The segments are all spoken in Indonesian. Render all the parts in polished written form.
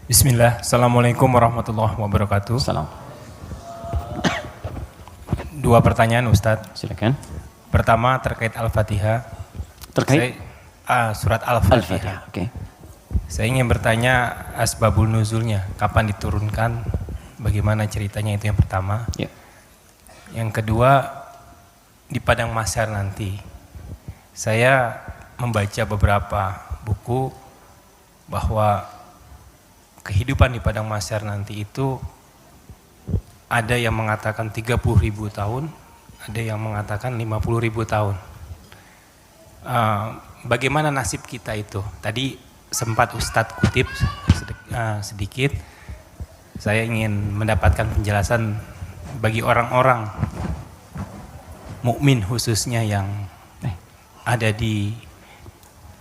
Bismillah, Assalamualaikum warahmatullahi wabarakatuh. Salam. Dua pertanyaan Ustadz. Silakan. Pertama terkait Al-Fatihah. Terkait surat Al-Fatihah. Oke. Saya ingin bertanya asbabul nuzulnya, kapan diturunkan, bagaimana ceritanya, itu yang pertama. Ya. Yang kedua, di padang mahsyar nanti. Saya membaca beberapa buku bahwa kehidupan di padang mahsyar nanti itu ada yang mengatakan 30.000 tahun, ada yang mengatakan 50.000 tahun. Bagaimana nasib kita itu? Tadi sempat Ustadz kutip sedikit. Saya ingin mendapatkan penjelasan bagi orang-orang mukmin khususnya yang ada di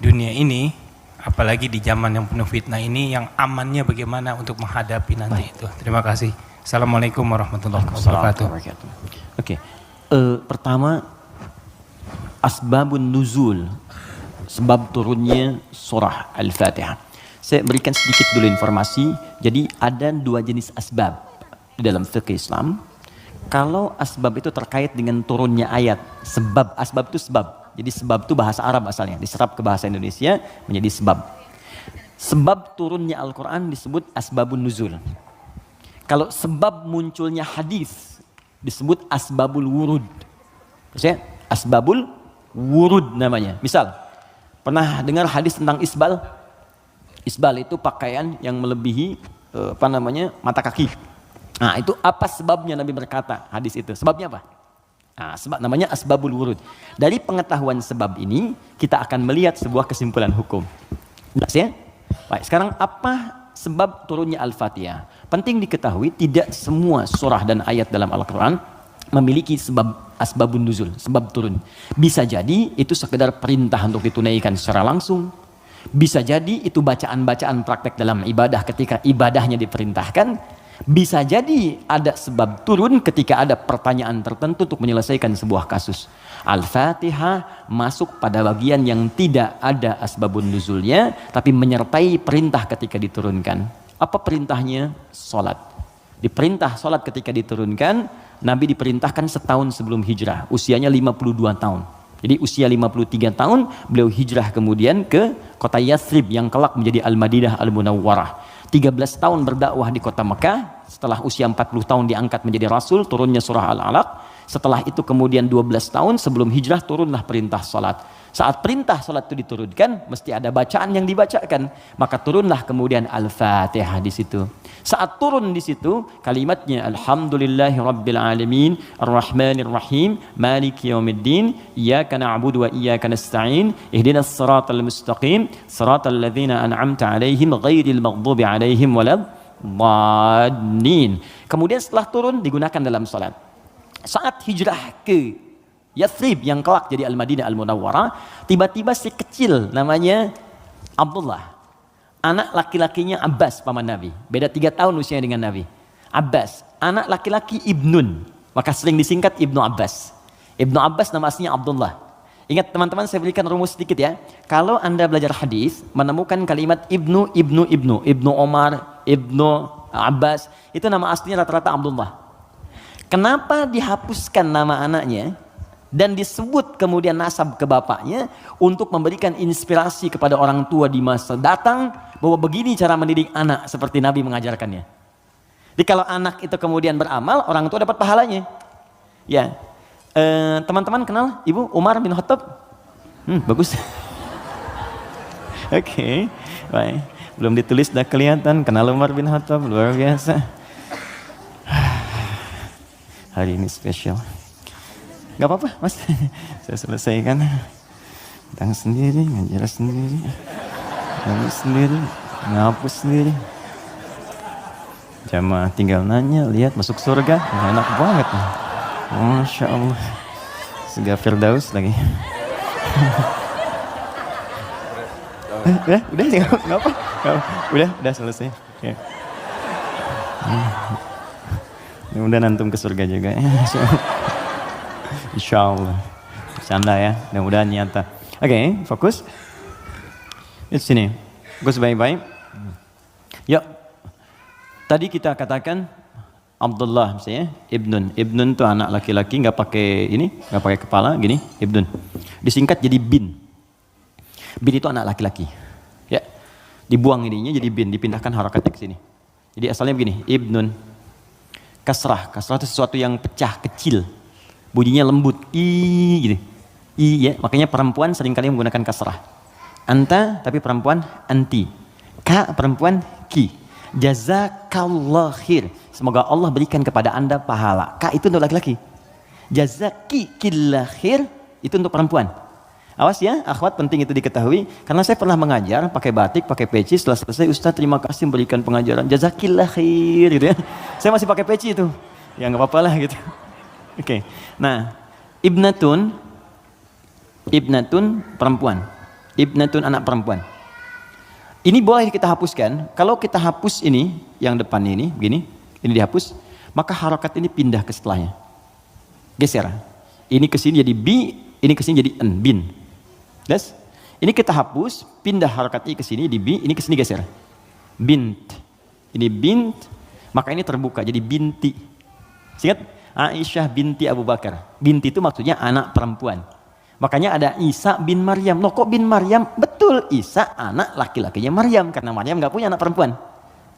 dunia ini, apalagi di zaman yang penuh fitnah ini, yang amannya bagaimana untuk menghadapi nanti itu. Terima kasih. Assalamualaikum warahmatullahi wabarakatuh. Oke. Pertama, asbabun nuzul, sebab turunnya surah Al-Fatihah. Saya berikan sedikit dulu informasi. Jadi ada dua jenis asbab di dalam fikih Islam. Kalau asbab itu terkait dengan turunnya ayat, asbab itu sebab. Jadi sebab itu bahasa Arab asalnya, diserap ke bahasa Indonesia menjadi sebab. Sebab turunnya Al-Quran disebut asbabun nuzul. Kalau sebab munculnya hadis disebut asbabul wurud. Maksudnya asbabul wurud namanya. Misal, pernah dengar hadis tentang isbal? Isbal itu pakaian yang melebihi mata kaki. Nah, itu apa sebabnya Nabi berkata hadis itu? Sebabnya apa? Nah, sebab namanya asbabul wurud. Dari pengetahuan sebab ini kita akan melihat sebuah kesimpulan hukum. Jelas ya? Baik, sekarang apa sebab turunnya Al-Fatihah? Penting diketahui tidak semua surah dan ayat dalam Al-Quran memiliki sebab asbabun nuzul, sebab turun. Bisa jadi itu sekedar perintah untuk ditunaikan secara langsung. Bisa jadi itu bacaan-bacaan praktek dalam ibadah ketika ibadahnya diperintahkan. Bisa jadi ada sebab turun ketika ada pertanyaan tertentu untuk menyelesaikan sebuah kasus. Al-Fatihah masuk pada bagian yang tidak ada asbabun nuzulnya, tapi menyertai perintah ketika diturunkan. Apa perintahnya? Salat. Diperintah salat ketika diturunkan, Nabi diperintahkan setahun sebelum hijrah, usianya 52 tahun. Jadi usia 53 tahun, beliau hijrah kemudian ke kota Yathrib yang kelak menjadi Al-Madinah Al-Munawwarah. 13 tahun berdakwah di kota Mekah, setelah usia 40 tahun diangkat menjadi Rasul, turunnya surah Al-Alaq. Setelah itu kemudian 12 tahun sebelum hijrah turunlah perintah salat. Saat perintah salat itu diturunkan, mesti ada bacaan yang dibacakan. Maka turunlah kemudian Al-Fatihah di situ. Saat turun di situ, kalimatnya Alhamdulillahi Rabbil Alamin, Ar-Rahmanir Rahim, Maliki Yawmiddin, Iyyaka na'budu wa iyyaka nasta'in, Ihdinas siratal mustaqim, siratal ladzina an'amta 'alaihim ghairil maghdubi 'alaihim waladdallin. Kemudian setelah turun digunakan dalam salat. Saat hijrah ke Yathrib yang kelak jadi Al-Madinah Al-Munawwarah, tiba-tiba si kecil namanya Abdullah. Anak laki-lakinya Abbas, paman Nabi. Beda 3 tahun usianya dengan Nabi. Abbas, anak laki-laki Ibnun. Maka sering disingkat Ibnu Abbas. Ibnu Abbas nama aslinya Abdullah. Ingat teman-teman, saya berikan rumus sedikit ya. Kalau Anda belajar hadis, menemukan kalimat Ibnu Omar, Ibnu Abbas, itu nama aslinya rata-rata Abdullah. Kenapa dihapuskan nama anaknya dan disebut kemudian nasab ke bapaknya untuk memberikan inspirasi kepada orang tua di masa datang bahwa begini cara mendidik anak seperti Nabi mengajarkannya. Jadi kalau anak itu kemudian beramal, orang tua dapat pahalanya. Ya, teman-teman kenal Ibu Umar bin Khattab? Bagus. Oke, baik. Belum ditulis sudah kelihatan kenal Umar bin Khattab, luar biasa. Hari ini spesial. Gak apa-apa mas, saya selesaikan. Datang sendiri, ngajar sendiri, nulis sendiri, ngapus sendiri. Jamaah tinggal nanya, lihat masuk surga, enak banget. Masya Allah, surga Firdaus lagi. Udah nggak apa, udah selesai. Ya. Mudah-mudahan antum ke surga juga ya. Insya Allah. Bercanda ya, mudah-mudahan nyata. Oke, fokus. Di sini. Fokus baik-baik. Yuk, Tadi kita katakan Abdullah misalnya, Ibnun itu anak laki-laki, nggak pakai kepala, gini, Ibnun. Disingkat jadi bin. Bin itu anak laki-laki. Ya, dibuang ininya jadi bin, dipindahkan harakatnya ke sini. Jadi asalnya begini, Ibnun. Kasrah itu sesuatu yang pecah, kecil. Bunyinya lembut, gitu. Ya, makanya perempuan seringkali menggunakan kasrah. Anta, tapi perempuan anti. Ka, perempuan ki. Jazakallah khair. Semoga Allah berikan kepada anda pahala. Ka itu untuk laki-laki. Jazakillah khair itu untuk perempuan. Awas ya, akhwat, penting itu diketahui. Karena saya pernah mengajar pakai batik, pakai peci. Setelah selesai, Ustaz terima kasih memberikan pengajaran. Jazakillah khair gitu ya. Saya masih pakai peci itu. Ya nggak apa-apa lah gitu. Oke. Nah, ibnatun perempuan. Ibnatun anak perempuan. Ini boleh kita hapuskan. Kalau kita hapus ini, yang depan ini, begini, ini dihapus, maka harokat ini pindah ke setelahnya. Geser. Ini ke sini jadi bi, ini ke sini jadi en, bin. Yes? Ini kita hapus, pindah harokat ini ke sini, di bi, ini ke sini geser. Bint. Ini bint, maka ini terbuka, jadi binti. Ingat? Aisyah binti Abu Bakar. Binti itu maksudnya anak perempuan. Makanya ada Isa bin Maryam. Loh kok bin Maryam? Betul, Isa anak laki-lakinya Maryam. Karena Maryam nggak punya anak perempuan.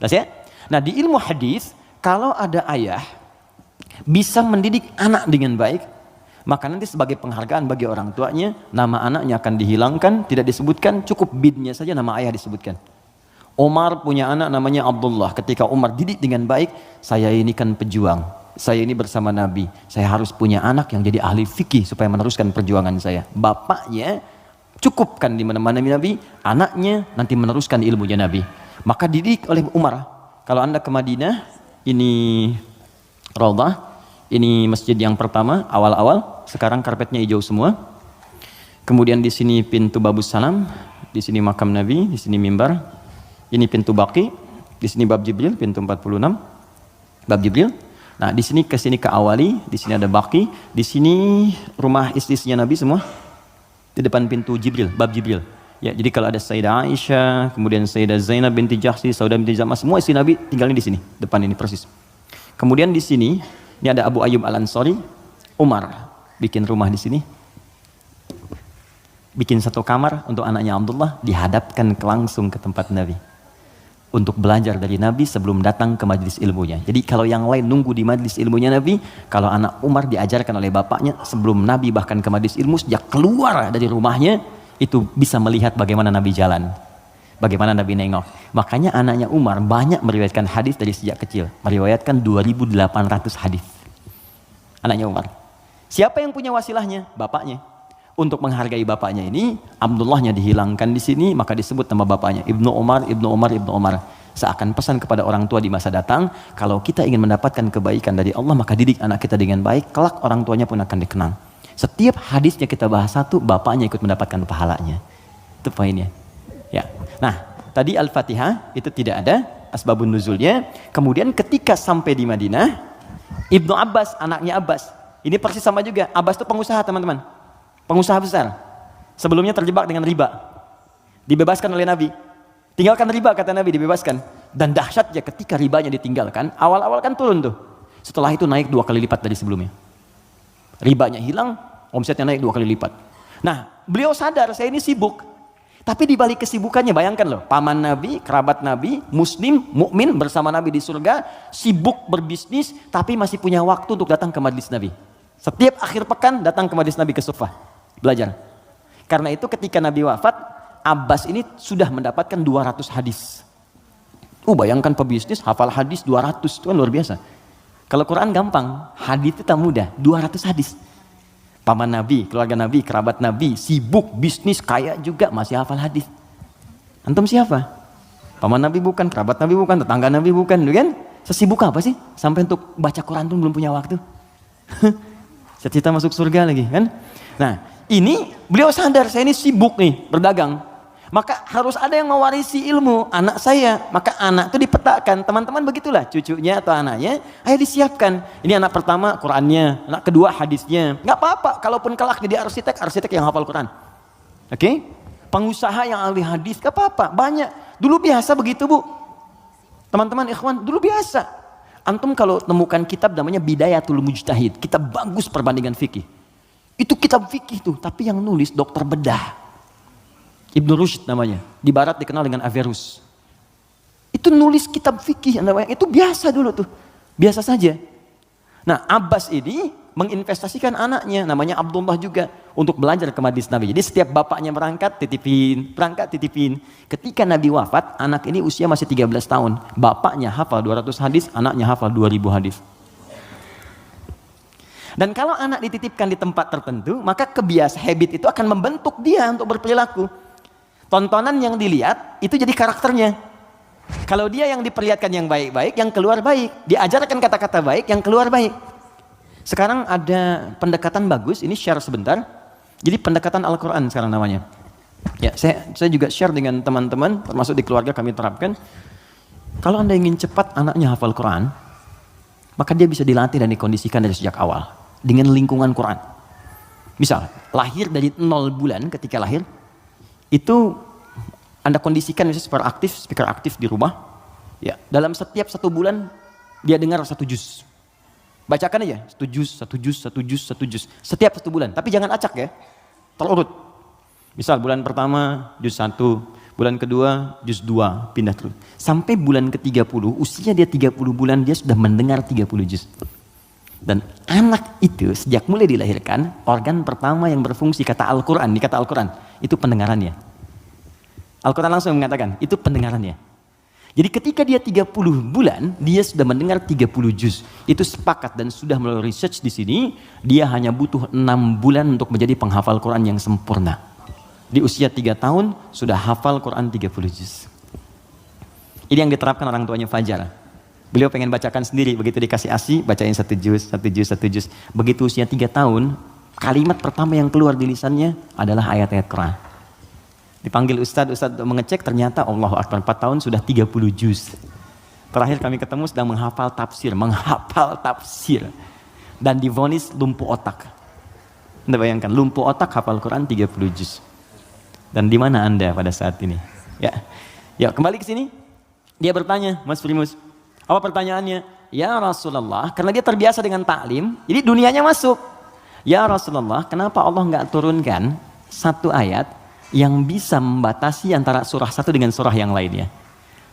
Jelas ya? Nah di ilmu hadis, kalau ada ayah bisa mendidik anak dengan baik, maka nanti sebagai penghargaan bagi orang tuanya, nama anaknya akan dihilangkan, tidak disebutkan, cukup binnya saja nama ayah disebutkan. Umar punya anak namanya Abdullah. Ketika Umar didik dengan baik, saya ini kan pejuang. Saya ini bersama Nabi, saya harus punya anak yang jadi ahli fikih supaya meneruskan perjuangan saya. Bapaknya cukupkan di mana-mana Nabi, anaknya nanti meneruskan ilmunya Nabi. Maka didik oleh Umar. Kalau anda ke Madinah, ini Raudhah, ini masjid yang pertama awal-awal, sekarang karpetnya hijau semua. Kemudian di sini pintu Babus Salam, di sini makam Nabi, di sini mimbar. Ini pintu Baqi, di sini Bab Jibril, pintu 46. Bab Jibril. Nah, di sini ke Awali, di sini ada Baqi, di sini rumah istrinya Nabi semua. Di depan pintu Jibril, Bab Jibril. Ya, jadi kalau ada Sayyidah Aisyah, kemudian Sayyidah Zainab binti Jahsy, Saudah binti Zam'ah, semua istri Nabi tinggalnya di sini, depan ini persis. Kemudian di sini, ini ada Abu Ayyub Al-Ansari, Umar bikin rumah di sini. Bikin satu kamar untuk anaknya Abdullah, dihadapkan langsung ke tempat Nabi. Untuk belajar dari Nabi sebelum datang ke majlis ilmunya. Jadi kalau yang lain nunggu di majlis ilmunya Nabi, kalau anak Umar diajarkan oleh bapaknya sebelum Nabi bahkan ke majlis ilmu, sejak keluar dari rumahnya itu bisa melihat bagaimana Nabi jalan, bagaimana Nabi nengok. Makanya anaknya Umar banyak meriwayatkan hadis dari sejak kecil, meriwayatkan 2.800 hadis. Anaknya Umar. Siapa yang punya wasilahnya? Bapaknya. Untuk menghargai bapaknya ini, Abdullahnya dihilangkan di sini, maka disebut nama bapaknya Ibnu Umar. Seakan pesan kepada orang tua di masa datang, kalau kita ingin mendapatkan kebaikan dari Allah, maka didik anak kita dengan baik, kelak orang tuanya pun akan dikenang. Setiap hadisnya kita bahas satu, bapaknya ikut mendapatkan pahalanya. Itu poinnya. Ya. Nah, tadi Al-Fatihah itu tidak ada asbabun nuzulnya. Kemudian ketika sampai di Madinah, Ibnu Abbas, anaknya Abbas, ini persis sama juga. Abbas itu pengusaha, teman-teman. Pengusaha besar. Sebelumnya terjebak dengan riba. Dibebaskan oleh Nabi. Tinggalkan riba, kata Nabi, dibebaskan. Dan dahsyatnya ketika ribanya ditinggalkan, awal-awal kan turun tuh. Setelah itu naik 2 kali lipat dari sebelumnya. Ribanya hilang, omsetnya naik 2 kali lipat. Nah, beliau sadar saya ini sibuk. Tapi di balik kesibukannya, bayangkan loh, paman Nabi, kerabat Nabi, muslim, mukmin bersama Nabi di surga, sibuk berbisnis, tapi masih punya waktu untuk datang ke majlis Nabi. Setiap akhir pekan datang ke majlis Nabi ke Sufah. Belajar. Karena itu ketika Nabi wafat, Abbas ini sudah mendapatkan 200 hadis. Bayangkan pebisnis hafal hadis 200, itu kan luar biasa. Kalau Quran gampang, hadis itu tak mudah, 200 hadis. Paman Nabi, keluarga Nabi, kerabat Nabi, sibuk, bisnis, kaya juga, masih hafal hadis. Antum siapa? Paman Nabi bukan, kerabat Nabi bukan, tetangga Nabi bukan, kan? Sesibuk apa sih? Sampai untuk baca Quran pun belum punya waktu. Cita-cita masuk surga lagi, kan? Nah, ini beliau sadar saya ini sibuk nih berdagang, maka harus ada yang mewarisi ilmu anak saya. Maka anak itu dipetakan, teman-teman begitulah, cucunya atau anaknya, ayo disiapkan. Ini anak pertama Qurannya, anak kedua hadisnya. Nggak apa-apa, kalaupun kelak jadi arsitek yang hafal Quran. Oke? Pengusaha yang ahli hadis, nggak apa-apa, banyak. Dulu biasa begitu, Bu. Teman-teman ikhwan, dulu biasa. Antum kalau temukan kitab namanya Bidayatul Mujtahid, kitab bagus perbandingan fikih. Itu kitab fikih tuh, tapi yang nulis dokter bedah. Ibnu Rushd namanya, di barat dikenal dengan Averroes. Itu nulis kitab fikih, itu biasa dulu tuh, biasa saja. Nah, Abbas ini menginvestasikan anaknya, namanya Abdullah juga, untuk belajar ke Majlis Nabi. Jadi setiap bapaknya berangkat titipin. Ketika Nabi wafat, anak ini usia masih 13 tahun. Bapaknya hafal 200 hadis, anaknya hafal 2000 hadis. Dan kalau anak dititipkan di tempat tertentu, maka habit itu akan membentuk dia untuk berperilaku. Tontonan yang dilihat, itu jadi karakternya. Kalau dia yang diperlihatkan yang baik-baik, yang keluar baik. Diajarkan kata-kata baik, yang keluar baik. Sekarang ada pendekatan bagus, ini share sebentar. Jadi pendekatan Al-Quran sekarang namanya. Ya, saya juga share dengan teman-teman, termasuk di keluarga kami terapkan. Kalau Anda ingin cepat anaknya hafal Quran, maka dia bisa dilatih dan dikondisikan dari sejak awal. Dengan lingkungan Quran. Misal, lahir dari 0 bulan ketika lahir, itu Anda kondisikan misalnya speaker aktif di rumah. Ya, dalam setiap 1 bulan, dia dengar 1 juz. Bacakan aja, 1 juz. Setiap 1 bulan, tapi jangan acak ya. Terurut. Misal bulan pertama, juz 1. Bulan kedua, juz 2. Pindah terus. Sampai bulan ke-30, usia dia 30 bulan, dia sudah mendengar 30 juz. Dan anak itu, sejak mulai dilahirkan, organ pertama yang berfungsi, kata Al-Quran, itu pendengarannya. Al-Quran langsung mengatakan, itu pendengarannya. Jadi ketika dia 30 bulan, dia sudah mendengar 30 juz. Itu sepakat dan sudah melalui research di sini, dia hanya butuh 6 bulan untuk menjadi penghafal Quran yang sempurna. Di usia 3 tahun, sudah hafal Quran 30 juz. Ini yang diterapkan orang tuanya Fajar. Beliau pengen bacakan sendiri, begitu dikasih ASI, bacain 1 juz. Begitu usia 3 tahun, kalimat pertama yang keluar di lisannya adalah ayat-ayat Quran. Dipanggil Ustadz untuk mengecek, ternyata Allahu Akbar, 4 tahun sudah 30 juz. Terakhir kami ketemu sedang menghafal tafsir. Dan divonis lumpuh otak. Anda bayangkan, lumpuh otak hafal Quran 30 juz. Dan di mana Anda pada saat ini? Ya, kembali ke sini. Dia bertanya, Mas Primus, apa pertanyaannya? Ya Rasulullah, karena dia terbiasa dengan taklim, jadi dunianya masuk. Ya Rasulullah, kenapa Allah nggak turunkan 1 ayat yang bisa membatasi antara surah 1 dengan surah yang lainnya?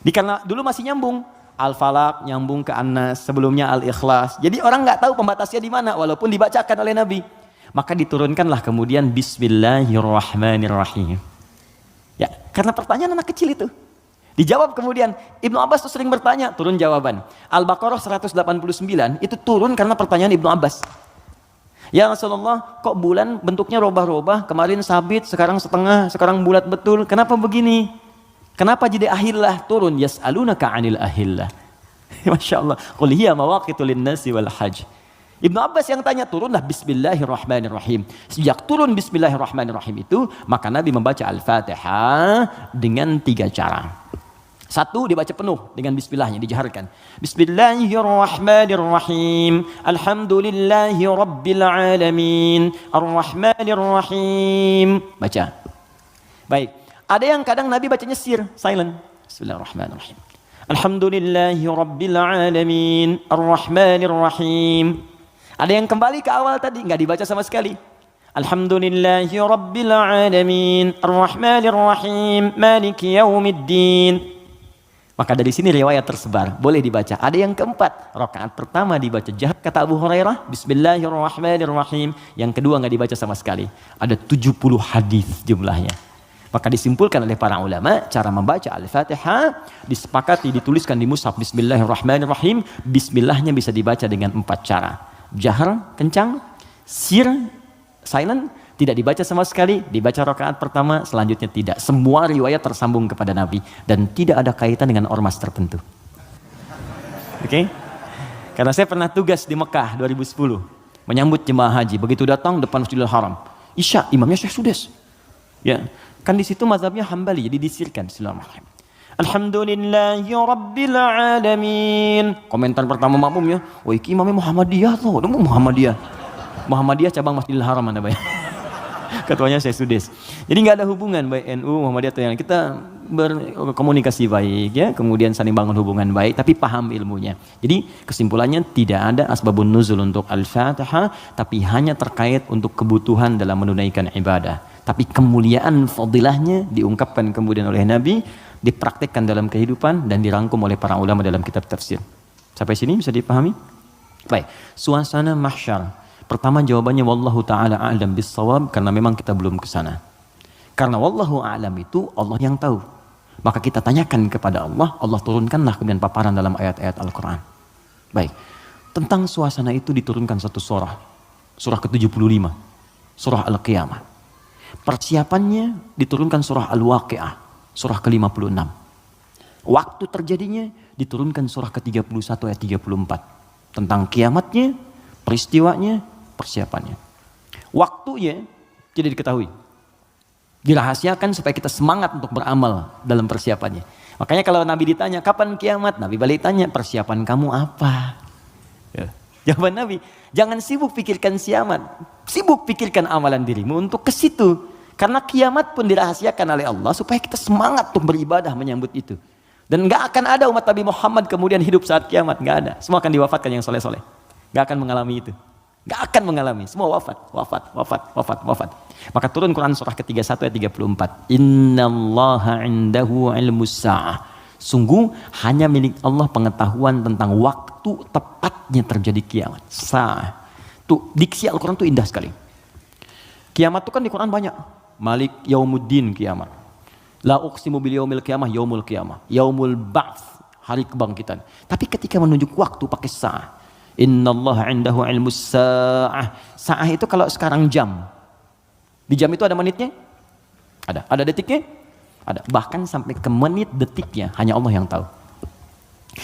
Karena dulu masih nyambung, Al-Falaq nyambung ke An-Nas, sebelumnya Al-Ikhlas. Jadi orang nggak tahu pembatasnya di mana, walaupun dibacakan oleh Nabi. Maka diturunkanlah kemudian Bismillahirrahmanirrahim. Ya, karena pertanyaan anak kecil itu. Dijawab kemudian, Ibnu Abbas tuh sering bertanya, turun jawaban. Al-Baqarah 189 itu turun karena pertanyaan Ibnu Abbas. Ya Rasulullah, kok bulan bentuknya robah-robah, kemarin sabit, sekarang setengah, sekarang bulat betul, kenapa begini? Kenapa jadi ahillah turun? Yas'alunaka 'anil ahillah. Masya Allah, qul hiya mawaqitu lin-nasi wal hajj. Ibnu Abbas yang tanya, turunlah Bismillahirrahmanirrahim. Sejak turun Bismillahirrahmanirrahim itu, maka Nabi membaca Al-Fatihah dengan 3 cara. 1, dibaca penuh dengan bismillahnya, dijaharkan. Bismillahirrahmanirrahim. Alhamdulillahi rabbil alamin. Ar-Rahmanirrahim. Baca. Baik. Ada yang kadang Nabi bacanya silent. Bismillahirrahmanirrahim. Alhamdulillahi rabbil alamin. Ar-Rahmanirrahim. Ada yang kembali ke awal tadi, nggak dibaca sama sekali. Alhamdulillahi rabbil alamin. Ar-Rahmanirrahim. Maliki yaumiddin. Maka dari sini riwayat tersebar, boleh dibaca. Ada yang keempat, rakaat pertama dibaca jahar kata Abu Hurairah, Bismillahirrahmanirrahim. Yang kedua nggak dibaca sama sekali. Ada 70 hadis jumlahnya. Maka disimpulkan oleh para ulama, cara membaca Al-Fatihah disepakati dituliskan di mushaf Bismillahirrahmanirrahim. Bismillahnya bisa dibaca dengan 4 cara. Jahar, kencang, silent, tidak dibaca sama sekali, dibaca rakaat pertama, selanjutnya tidak. Semua riwayat tersambung kepada Nabi dan tidak ada kaitan dengan ormas tertentu. Oke? Karena saya pernah tugas di Mekah 2010 menyambut jemaah haji. Begitu datang depan Masjidil Haram, Isya, imamnya Syekh Sudes. Ya, kan di situ mazhabnya Hambali, jadi disirkan. Bismillahirrahmanirrahim. Alhamdulillahi rabbil alamin. Komentar pertama makmum ya, "Oh, iki imamnya Muhammadiyah tuh, Muhammadiyah cabang Masjidil Haram Anda bayang." Ketuanya Syekh Sudes. Jadi nggak ada hubungan baik NU, Muhammadiyah atau yang kita berkomunikasi baik ya, kemudian saling bangun hubungan baik, tapi paham ilmunya. Jadi kesimpulannya tidak ada asbabun nuzul untuk Al-Fatihah, tapi hanya terkait untuk kebutuhan dalam menunaikan ibadah. Tapi kemuliaan fadilahnya diungkapkan kemudian oleh Nabi, dipraktikkan dalam kehidupan dan dirangkum oleh para ulama dalam kitab tafsir. Sampai sini bisa dipahami? Baik, suasana mahsyar. Pertama jawabannya wallahu taala a'lam bis-shawab, karena memang kita belum ke sana. Karena wallahu a'lam itu Allah yang tahu. Maka kita tanyakan kepada Allah, Allah turunkanlah kemudian paparan dalam ayat-ayat Al-Qur'an. Baik. Tentang suasana itu diturunkan satu surah. Surah ke-75. Surah Al-Qiyamah. Persiapannya diturunkan surah Al-Waqi'ah, surah ke-56. Waktu terjadinya diturunkan surah ke-31 ayat 34. Tentang kiamatnya, peristiwanya, persiapannya. Waktunya tidak diketahui. Dirahasiakan supaya kita semangat untuk beramal dalam persiapannya. Makanya kalau Nabi ditanya, kapan kiamat? Nabi balik tanya, persiapan kamu apa? Ya. Jawaban Nabi, jangan sibuk pikirkan kiamat. Sibuk pikirkan amalan dirimu untuk ke situ. Karena kiamat pun dirahasiakan oleh Allah supaya kita semangat untuk beribadah menyambut itu. Dan gak akan ada umat Nabi Muhammad kemudian hidup saat kiamat. Gak ada. Semua akan diwafatkan yang soleh-soleh. Gak akan mengalami itu. Gak akan mengalami. Semua wafat. Maka turun Quran surah ke-31 ayat 34. Innallaha indahu ilmus sa'ah. Sungguh hanya milik Allah pengetahuan tentang waktu tepatnya terjadi kiamat. Sa'ah. Tuh, diksi Al-Quran tuh indah sekali. Kiamat tuh kan di Quran banyak. Malik yaumuddin kiamat. La uqsimu bil yaumil qiyamah yaumul qiyamah. Yaumul ba'ts, hari kebangkitan. Tapi ketika menunjuk waktu pakai sa'ah. Innallaha indahu ilmus sa'ah. Sa'ah itu kalau sekarang jam. Di jam itu ada menitnya? Ada. Ada detiknya? Ada. Bahkan sampai ke menit detiknya hanya Allah yang tahu.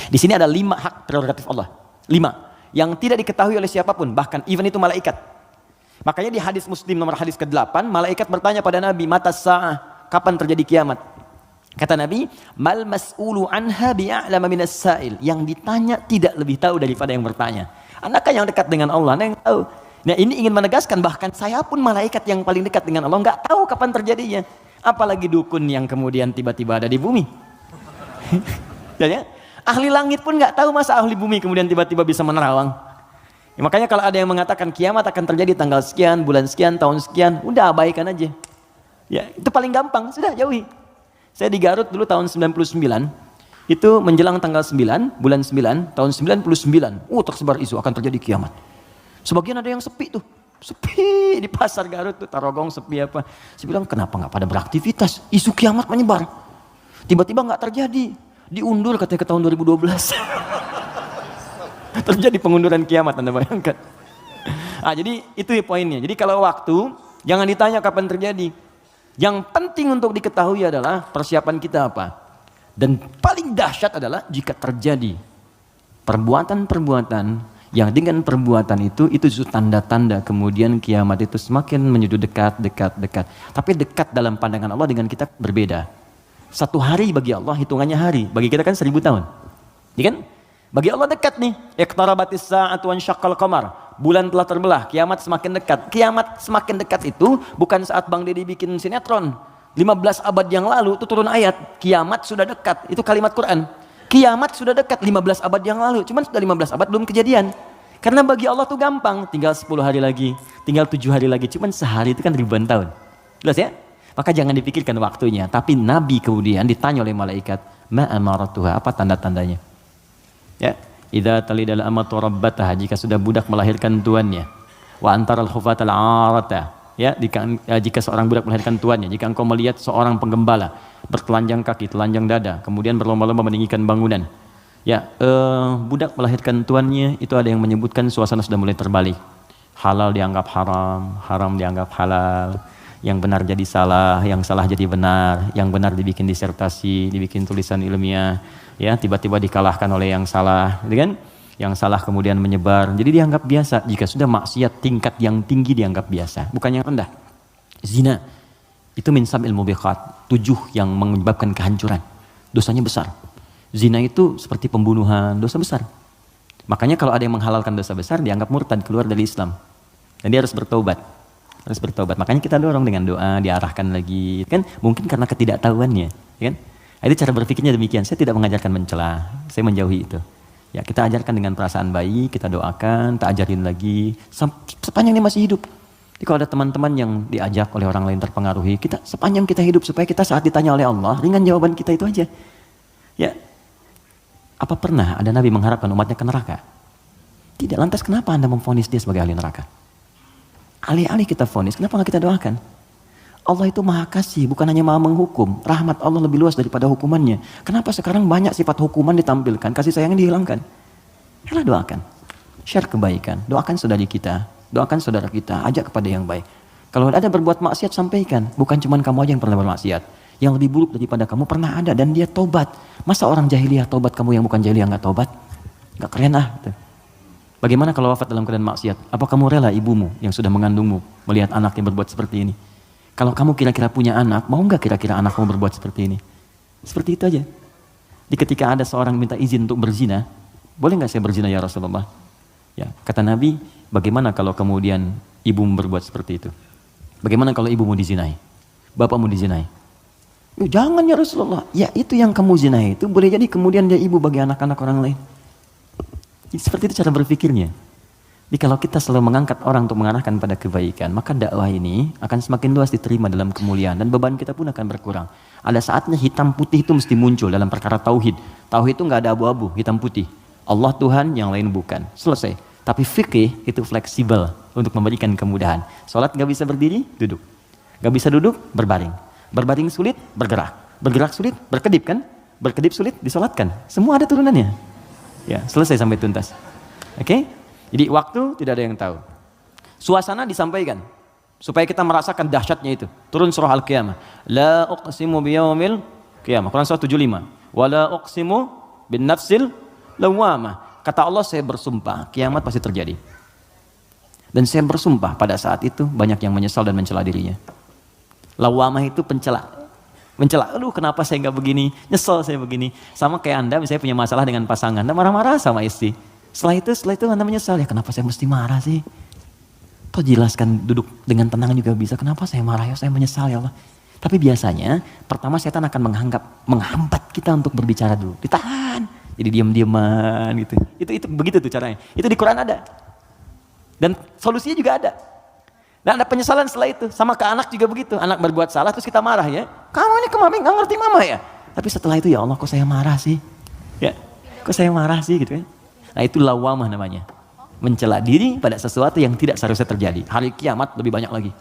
Di sini ada 5 hak prerogatif Allah. 5 yang tidak diketahui oleh siapapun, bahkan even itu malaikat. Makanya di hadis Muslim nomor hadis ke-8, malaikat bertanya pada Nabi, mata sa'ah, kapan terjadi kiamat? Kata Nabi, mal mas'ulu anha bi'a'lama minas sa'il. Yang ditanya tidak lebih tahu daripada yang bertanya. Anda kan yang dekat dengan Allah, Anda yang tahu. Nah ini ingin menegaskan, bahkan saya pun malaikat yang paling dekat dengan Allah nggak tahu kapan terjadinya. Apalagi dukun yang kemudian tiba-tiba ada di bumi. Ya, ahli langit pun nggak tahu masa ahli bumi kemudian tiba-tiba bisa menerawang. Ya, makanya kalau ada yang mengatakan kiamat akan terjadi tanggal sekian, bulan sekian, tahun sekian, udah abaikan aja. Ya, itu paling gampang, sudah jauhi. Saya di Garut dulu tahun 99, itu menjelang tanggal 9, bulan 9, tahun 99, tersebar isu akan terjadi kiamat. Sebagian ada yang sepi tuh, sepi di pasar Garut tuh, Tarogong sepi apa. Saya bilang kenapa nggak pada beraktivitas, isu kiamat menyebar. Tiba-tiba nggak terjadi, diundur katanya ke tahun 2012. Terjadi pengunduran kiamat, Anda bayangkan. Jadi itu poinnya. Jadi kalau waktu, jangan ditanya kapan terjadi. Yang penting untuk diketahui adalah persiapan kita apa. Dan paling dahsyat adalah jika terjadi perbuatan-perbuatan yang dengan perbuatan itu justru tanda-tanda kemudian kiamat itu semakin menuju dekat. Tapi dekat dalam pandangan Allah dengan kita berbeda. 1 hari bagi Allah hitungannya hari, bagi kita kan 1000 tahun. Ya kan? Bagi Allah dekat nih. Iqtarabatis sa'atu wa ansyaqqal qamar. Bulan telah terbelah, kiamat semakin dekat. Kiamat semakin dekat itu bukan saat Bang Deddy bikin sinetron. 15 abad yang lalu itu turun ayat, kiamat sudah dekat. Itu kalimat Quran. Kiamat sudah dekat 15 abad yang lalu. Cuman sudah 15 abad belum kejadian. Karena bagi Allah tuh gampang, tinggal 10 hari lagi, tinggal 7 hari lagi. Cuman sehari itu kan ribuan tahun. Jelas ya? Maka jangan dipikirkan waktunya. Tapi Nabi kemudian ditanya oleh malaikat, ma amaratuha, apa tanda-tandanya? Ya, idza talidal amatu rabbataha, jika sudah budak melahirkan tuannya. Wa antaral khufatal arata, ya, jika seorang budak melahirkan tuannya. Jika engkau melihat seorang penggembala bertelanjang kaki, telanjang dada, kemudian berlomba-lomba meninggikan bangunan. Ya, budak melahirkan tuannya, itu ada yang menyebutkan suasana sudah mulai terbalik. Halal dianggap haram, haram dianggap halal. Yang benar jadi salah, yang salah jadi benar, yang benar dibikin disertasi, dibikin tulisan ilmiah, ya tiba-tiba dikalahkan oleh yang salah, gitu kan? Yang salah kemudian menyebar, jadi dianggap biasa. Jika sudah maksiat tingkat yang tinggi dianggap biasa, bukan yang rendah. Zina itu min sab'il mubiqat, 7 yang menyebabkan kehancuran, dosanya besar. Zina itu seperti pembunuhan, dosa besar. Makanya kalau ada yang menghalalkan dosa besar dianggap murtad, keluar dari Islam, dan dia harus bertaubat. Makanya kita dorong dengan doa, diarahkan lagi, kan? Mungkin karena ketidaktahuannya, kan? Itu cara berpikirnya demikian. Saya tidak mengajarkan mencela, saya menjauhi itu. Ya, kita ajarkan dengan perasaan baik, kita doakan, kita ajarin lagi sepanjang dia masih hidup. Jadi kalau ada teman-teman yang diajak oleh orang lain terpengaruhi, kita sepanjang kita hidup supaya kita saat ditanya oleh Allah, ringan jawaban kita itu aja. Ya, apa pernah ada Nabi mengharapkan umatnya ke neraka? Tidak. Lantas kenapa Anda memvonis dia sebagai ahli neraka? Alih-alih kita vonis, kenapa nggak kita doakan? Allah itu maha kasih, bukan hanya maha menghukum. Rahmat Allah lebih luas daripada hukumannya. Kenapa sekarang banyak sifat hukuman ditampilkan, kasih sayangnya dihilangkan? Yalah, doakan. Share kebaikan, doakan saudari kita, doakan saudara kita, ajak kepada yang baik. Kalau ada berbuat maksiat, sampaikan. Bukan cuma kamu aja yang pernah bermaksiat. Yang lebih buruk daripada kamu pernah ada dan dia tobat. Masa orang jahiliyah tobat, kamu yang bukan jahiliyah nggak tobat? Nggak keren ah. Gitu. Bagaimana kalau wafat dalam keadaan maksiat? Apa kamu rela ibumu yang sudah mengandungmu melihat anaknya berbuat seperti ini? Kalau kamu kira-kira punya anak, mau nggak kira-kira anak kamu berbuat seperti ini? Seperti itu aja. Jadi ketika ada seorang minta izin untuk berzina, boleh nggak saya berzina ya Rasulullah? Ya, kata Nabi, bagaimana kalau kemudian ibumu berbuat seperti itu? Bagaimana kalau ibumu dizinai? Bapakmu dizinai? Jangan ya Rasulullah. Ya, itu yang kamu zinai itu boleh jadi kemudian dia ibu bagi anak-anak orang lain. Jadi, seperti itu cara berpikirnya. Jadi kalau kita selalu mengangkat orang untuk mengarahkan pada kebaikan, maka dakwah ini akan semakin luas diterima dalam kemuliaan dan beban kita pun akan berkurang. Ada saatnya hitam putih itu mesti muncul dalam perkara tauhid. Tauhid itu nggak ada abu-abu, hitam putih. Allah Tuhan, yang lain bukan. Selesai. Tapi fikih itu fleksibel untuk memberikan kemudahan. Sholat nggak bisa berdiri, duduk. Nggak bisa duduk, berbaring. Berbaring sulit, bergerak. Bergerak sulit, berkedip kan? Berkedip sulit, disolatkan. Semua ada turunannya. Ya, selesai sampai tuntas. Oke? Jadi waktu tidak ada yang tahu. Suasana disampaikan supaya kita merasakan dahsyatnya itu. Turun surah Al-Qiyamah. La uqsimu biyaumil qiyamah. Quran surah 75. Wa la uqsimu bin nafsil lawwamah. Kata Allah, saya bersumpah kiamat pasti terjadi. Dan saya bersumpah pada saat itu banyak yang menyesal dan mencela dirinya. Lawwamah itu pencela. Mencela, aduh kenapa saya nggak begini, nyesel saya begini. Sama kayak Anda misalnya punya masalah dengan pasangan, Anda marah-marah sama istri. Setelah itu Anda menyesal, ya kenapa saya mesti marah sih? Toh jelaskan, duduk dengan tenang juga bisa, kenapa saya marah ya, saya menyesal ya Allah. Tapi biasanya pertama setan akan menghambat kita untuk berbicara dulu, ditahan, jadi diam-diaman gitu. Itu begitu tuh caranya. Itu di Quran ada. Dan solusinya juga ada. Dan ada penyesalan setelah itu. Sama ke anak juga begitu. Anak berbuat salah terus kita marah ya. Kamu ini kemarin nggak ngerti mama ya. Tapi setelah itu ya Allah kok saya marah sih. Ya, kok saya marah sih gitu kan. Nah itu lawamah namanya. Mencela diri pada sesuatu yang tidak seharusnya terjadi. Hari kiamat lebih banyak lagi.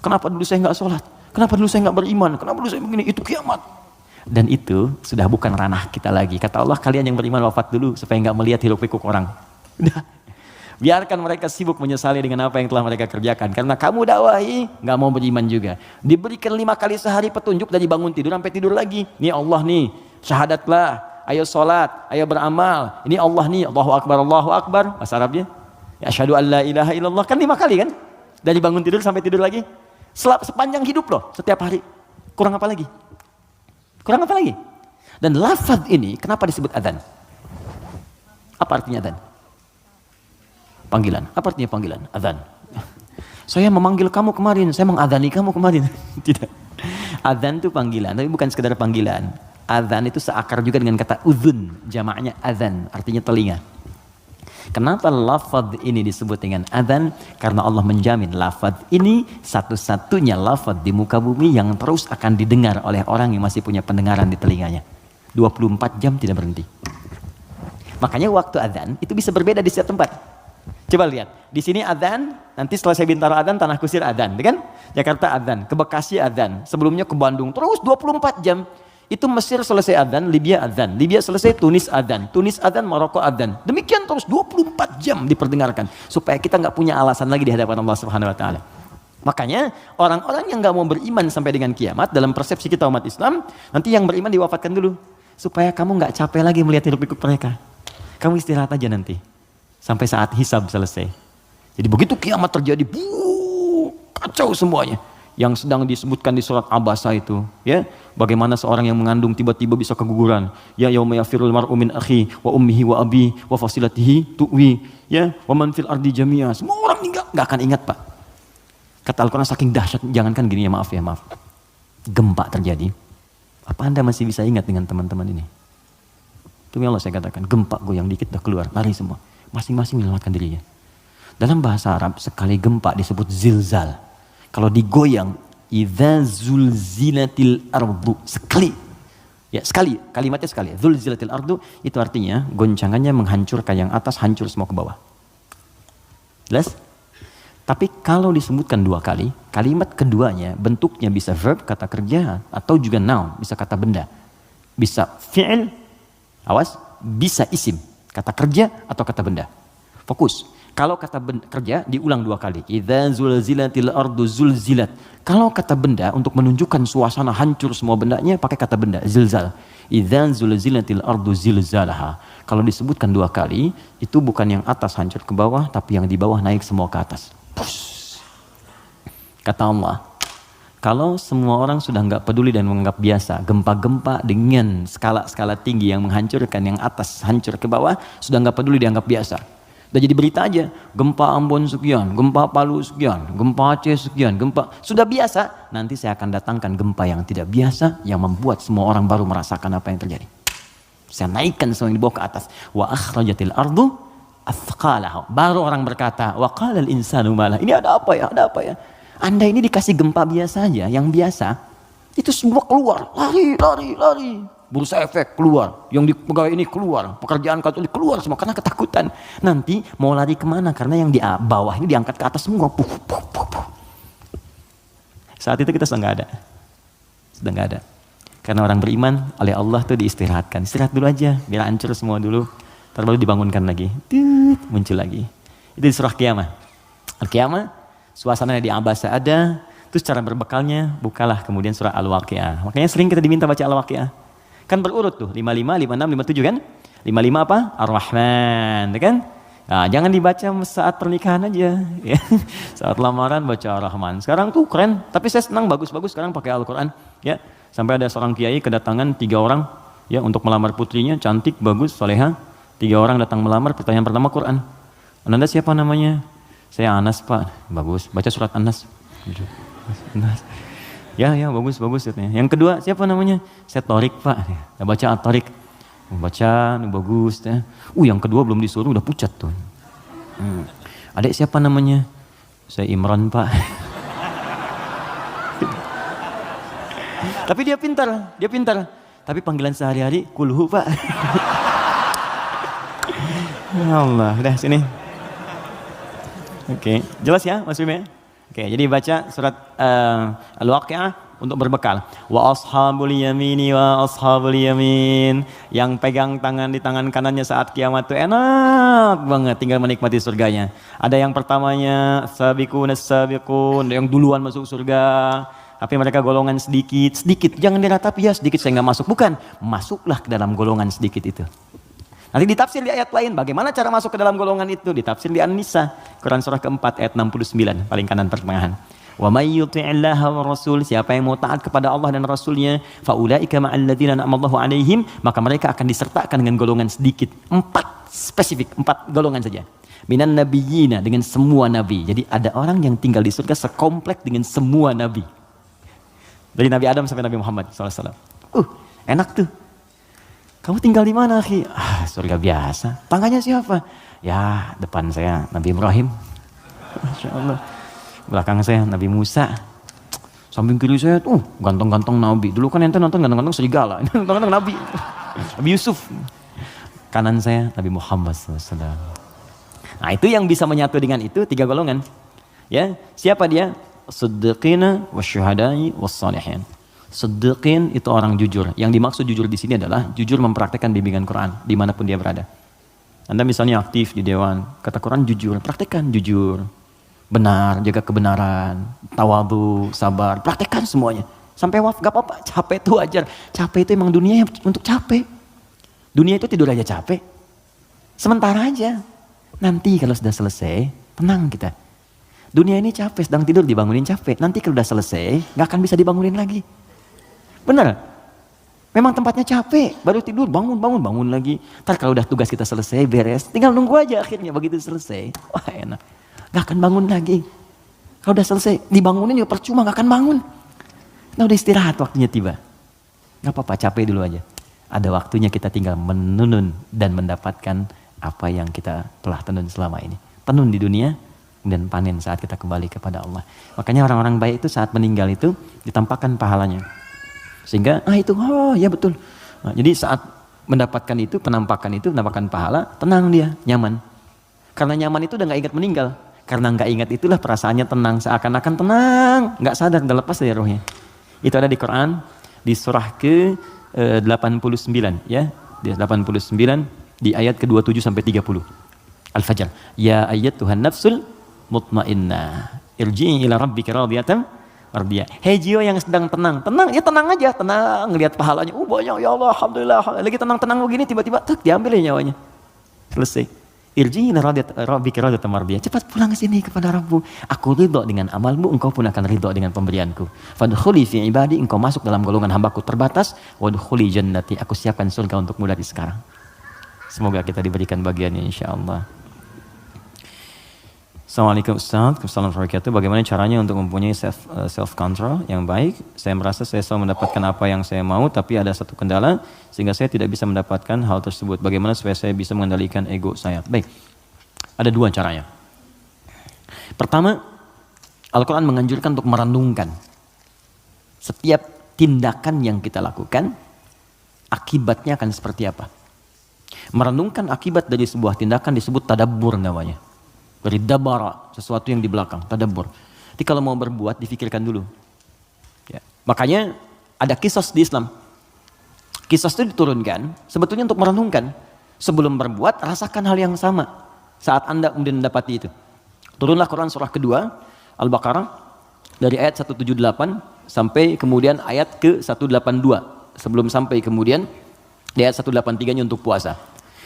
Kenapa dulu saya nggak sholat? Kenapa dulu saya nggak beriman? Kenapa dulu saya begini? Itu kiamat. Dan itu sudah bukan ranah kita lagi. Kata Allah, kalian yang beriman wafat dulu supaya nggak melihat hiruk pikuk orang. Udah. Biarkan mereka sibuk menyesali dengan apa yang telah mereka kerjakan. Karena kamu dakwahi, nggak mau beriman juga. Diberikan 5 kali sehari petunjuk dari bangun tidur sampai tidur lagi. Nih Allah nih, syahadatlah. Ayo sholat, ayo beramal. Ini Allah nih, Allahu Akbar. Bahasa Arabnya. Ya, asyhadu an la ilaha illallah. Kan 5 kali kan? Dari bangun tidur sampai tidur lagi. Sepanjang hidup loh, setiap hari. Kurang apa lagi? Kurang apa lagi? Dan lafaz ini, kenapa disebut adzan? Apa artinya adzan? Panggilan. Apa artinya panggilan? Adzan. Saya memanggil kamu kemarin, saya mengadzani kamu kemarin. Tidak. Adzan itu panggilan, tapi bukan sekedar panggilan. Adzan itu seakar juga dengan kata uzun, jamaknya adzan, artinya telinga. Kenapa lafaz ini disebut dengan adzan? Karena Allah menjamin lafaz ini satu-satunya lafaz di muka bumi yang terus akan didengar oleh orang yang masih punya pendengaran di telinganya. 24 jam tidak berhenti. Makanya waktu adzan itu bisa berbeda di setiap tempat. Coba lihat, di sini adzan, nanti setelah saya Bintaro adzan, Tanah Kusir adzan, kan? Jakarta adzan, ke Bekasi adzan, sebelumnya ke Bandung, terus 24 jam. Itu Mesir selesai adzan, Libya adzan, Libya selesai Tunis adzan, Tunis adzan, Maroko adzan. Demikian terus 24 jam diperdengarkan supaya kita nggak punya alasan lagi di hadapan Allah Subhanahu wa taala. Makanya orang-orang yang nggak mau beriman sampai dengan kiamat dalam persepsi kita umat Islam, nanti yang beriman diwafatkan dulu supaya kamu nggak capek lagi melihat hiruk pikuk mereka. Kamu istirahat aja nanti sampai saat hisab selesai. Jadi begitu kiamat terjadi, kacau semuanya. Yang sedang disebutkan di surat Abasa itu, ya, bagaimana seorang yang mengandung tiba-tiba bisa keguguran. Ya yauma yafirul mar'u min akhi wa ummihi wa abi wa fasilatihi tuwi, ya, wa man fil ardi jami'a. Semua orang enggak akan ingat, Pak. Kata Al-Qur'an saking dahsyat, jangankan gini ya, maaf. Gempa terjadi. Apa Anda masih bisa ingat dengan teman-teman ini? Demi Allah saya katakan, gempa goyang dikit udah keluar, lari semua. Masing-masing menyelamatkan dirinya. Dalam bahasa Arab, sekali gempa disebut zilzal. Kalau digoyang, idza zulzilatil ardu. Sekali. Ya, sekali. Kalimatnya sekali. Zulzilatil ardu, itu artinya goncangannya menghancurkan yang atas, hancur semua ke bawah. Jelas? Tapi kalau disebutkan 2 kali, kalimat keduanya bentuknya bisa verb, kata kerja, atau juga noun, bisa kata benda. Bisa fi'il, awas, bisa isim, kata kerja atau kata benda. Fokus. Kalau kata kerja diulang 2 kali. Idza zulzilatil ardu zulzilat. Kalau kata benda untuk menunjukkan suasana hancur semua bendanya pakai kata benda zilzal. Idza zulzilatil ardu zilzalaha. Kalau disebutkan 2 kali, itu bukan yang atas hancur ke bawah, tapi yang di bawah naik semua ke atas. Push. Kata Allah, kalau semua orang sudah nggak peduli dan menganggap biasa, gempa-gempa dengan skala-skala tinggi yang menghancurkan yang atas hancur ke bawah, sudah nggak peduli dianggap biasa. Udah jadi berita aja, gempa Ambon sekian, gempa Palu sekian, gempa Aceh sekian, gempa. Sudah biasa, nanti saya akan datangkan gempa yang tidak biasa, yang membuat semua orang baru merasakan apa yang terjadi. Saya naikkan semua yang dibawa ke atas. Wa akhrajatil ardu athqalaha. Baru orang berkata, wa qalal insanu malah. Ini ada apa ya? Ada apa ya? Anda ini dikasih gempa biasa aja, yang biasa, itu semua keluar, lari. Bursa efek keluar, yang di pegawai ini keluar, pekerjaan kantor keluar semua karena ketakutan. Nanti mau lari kemana? Karena yang di bawah ini diangkat ke atas semua. Puh. Saat itu kita sudah nggak ada. Karena orang beriman oleh Allah tuh diistirahatkan. Istirahat dulu aja, biar hancur semua dulu. Baru dibangunkan lagi, muncul lagi. Itu di surah Qiyamah. Al-Qiyamah, suasananya di Abasa ada. Terus cara berbekalnya, bukalah kemudian surah Al-Waqi'ah. Makanya sering kita diminta baca Al-Waqi'ah. Kan berurut tuh, 55, 56, 57 kan? 55 apa? Ar-Rahman, kan? Nah, jangan dibaca saat pernikahan aja. Ya. Saat lamaran baca Ar-Rahman. Sekarang tuh keren, tapi saya senang bagus-bagus sekarang pakai Al-Quran. Ya. Sampai ada seorang kiai kedatangan 3 orang ya untuk melamar putrinya, cantik, bagus, soleha. 3 orang datang melamar, pertanyaan pertama Quran. Anda siapa namanya? Saya Anas Pak. Bagus, baca surat Anas. Anas. Ya bagus. Yang kedua siapa namanya? Saya Torik Pak. Ya, baca At-Torik. Baca, bagus. Ya. Yang kedua belum disuruh udah pucat tuh. Adik siapa namanya? Saya Imran Pak. Tapi dia pintar. Tapi panggilan sehari-hari Kulhu Pak. Ya Allah, udah sini. Oke, jelas ya Mas Bim ya? Oke, jadi baca surat Al-Waqi'ah untuk berbekal. Wa ashabul yamini wa ashabul yamin. Yang pegang tangan di tangan kanannya saat kiamat itu enak banget, tinggal menikmati surganya. Ada yang pertamanya sabiqun as-sabiqun, yang duluan masuk surga. Tapi mereka golongan sedikit. Jangan diratapi ya sedikit saya nggak masuk. Bukan, masuklah ke dalam golongan sedikit itu. Nanti ditafsir di ayat lain, bagaimana cara masuk ke dalam golongan itu? Ditafsir di An-Nisa, Quran surah keempat ayat 69, paling kanan pertengahan. Wa may yuti'illaha wa rasul, siapa yang mau taat kepada Allah dan Rasulnya, faulaika ma'al ladzina an'amallahu 'alaihim, maka mereka akan disertakan dengan golongan sedikit. 4 golongan saja. Minan nabiyyina, dengan semua nabi. Jadi ada orang yang tinggal di surga sekomplek dengan semua nabi. Dari Nabi Adam sampai Nabi Muhammad SAW. Enak tuh. Kamu tinggal di mana, akhi? Surga biasa. Tangganya siapa? Ya, depan saya Nabi Ibrahim. Masya Allah. Belakang saya Nabi Musa. Samping kiri saya tuh ganteng-ganteng Nabi. Dulu kan ente nonton ganteng-ganteng serigala. Ini ganteng-ganteng Nabi. Nabi Yusuf. Kanan saya Nabi Muhammad SAW. Nah, itu yang bisa menyatu dengan itu 3 golongan. Ya, siapa dia? Siddiqina wasyuhada'i wassalihin. Siddiqin itu orang jujur. Yang dimaksud jujur di sini adalah jujur mempraktekkan bimbingan Quran dimanapun dia berada. Anda misalnya aktif di dewan, kata Quran jujur, praktekkan jujur, benar, jaga kebenaran, tawadhu, sabar, praktekkan semuanya. Sampai gak apa-apa, capek itu wajar. Capek itu emang dunia untuk capek. Dunia itu tidur aja capek. Sementara aja. Nanti kalau sudah selesai, tenang kita. Dunia ini capek, sedang tidur dibangunin capek. Nanti kalau sudah selesai, gak akan bisa dibangunin lagi. Benar? Memang tempatnya capek, baru tidur, bangun lagi. Ntar kalau udah tugas kita selesai, beres, tinggal nunggu aja akhirnya begitu selesai. Wah enak, gak akan bangun lagi. Kalau udah selesai, dibangunin juga percuma, gak akan bangun. Nah udah istirahat, waktunya tiba. Nggak apa-apa, capek dulu aja. Ada waktunya kita tinggal menenun dan mendapatkan apa yang kita telah tenun selama ini. Tenun di dunia dan panen saat kita kembali kepada Allah. Makanya orang-orang baik itu saat meninggal itu ditampakkan pahalanya. Sehingga ya betul. Nah, jadi saat mendapatkan itu, penampakan pahala, tenang dia, nyaman. Karena nyaman itu udah gak ingat meninggal. Karena gak ingat itulah perasaannya tenang, seakan-akan tenang, gak sadar, udah lepas dari rohnya. Itu ada di Quran, di surah ke 89 ya, di 89 di ayat ke-27 sampai 30. Al-Fajr. Ya ayyatuhan nafsul mutmainnah, irji'i ila rabbika radiyatan mardiyah. Hei jiwa yang sedang tenang ya tenang aja, tenang ngelihat pahalanya. Banyak ya Allah, alhamdulillah. Lagi tenang-tenang begini tiba-tiba diambil ya nyawanya. Selesai. Irji'i ila rabbika radiyatan mardiyah. Cepat pulang ke sini kepada Rabbmu. Aku ridho dengan amalmu, engkau pun akan ridho dengan pemberianku. Fadkhuli fi ibadi, engkau masuk dalam golongan hambaku terbatas. Wadkhuli jannati, aku siapkan surga untukmu dari sekarang. Semoga kita diberikan bagiannya insyaallah. Assalamualaikum Ustaz, Assalamualaikum warahmatullahi wabarakatuh. Bagaimana caranya untuk mempunyai self control yang baik? Saya merasa saya selalu mendapatkan apa yang saya mau, tapi ada satu kendala sehingga saya tidak bisa mendapatkan hal tersebut. Bagaimana supaya saya bisa mengendalikan ego saya? Baik, ada dua caranya. Pertama, Al-Quran menganjurkan untuk merenungkan setiap tindakan yang kita lakukan, akibatnya akan seperti apa. Merenungkan akibat dari sebuah tindakan disebut tadabbur namanya. Dari dabara, sesuatu yang di belakang, tadabbur. Jadi kalau mau berbuat, difikirkan dulu. Ya. Makanya ada kisos di Islam. Kisos itu diturunkan sebetulnya untuk merenungkan. Sebelum berbuat, rasakan hal yang sama saat Anda kemudian mendapati itu. Turunlah Quran surah kedua, Al-Baqarah, dari ayat 178 sampai kemudian ayat ke 182. Sebelum sampai kemudian di ayat 183-nya untuk puasa.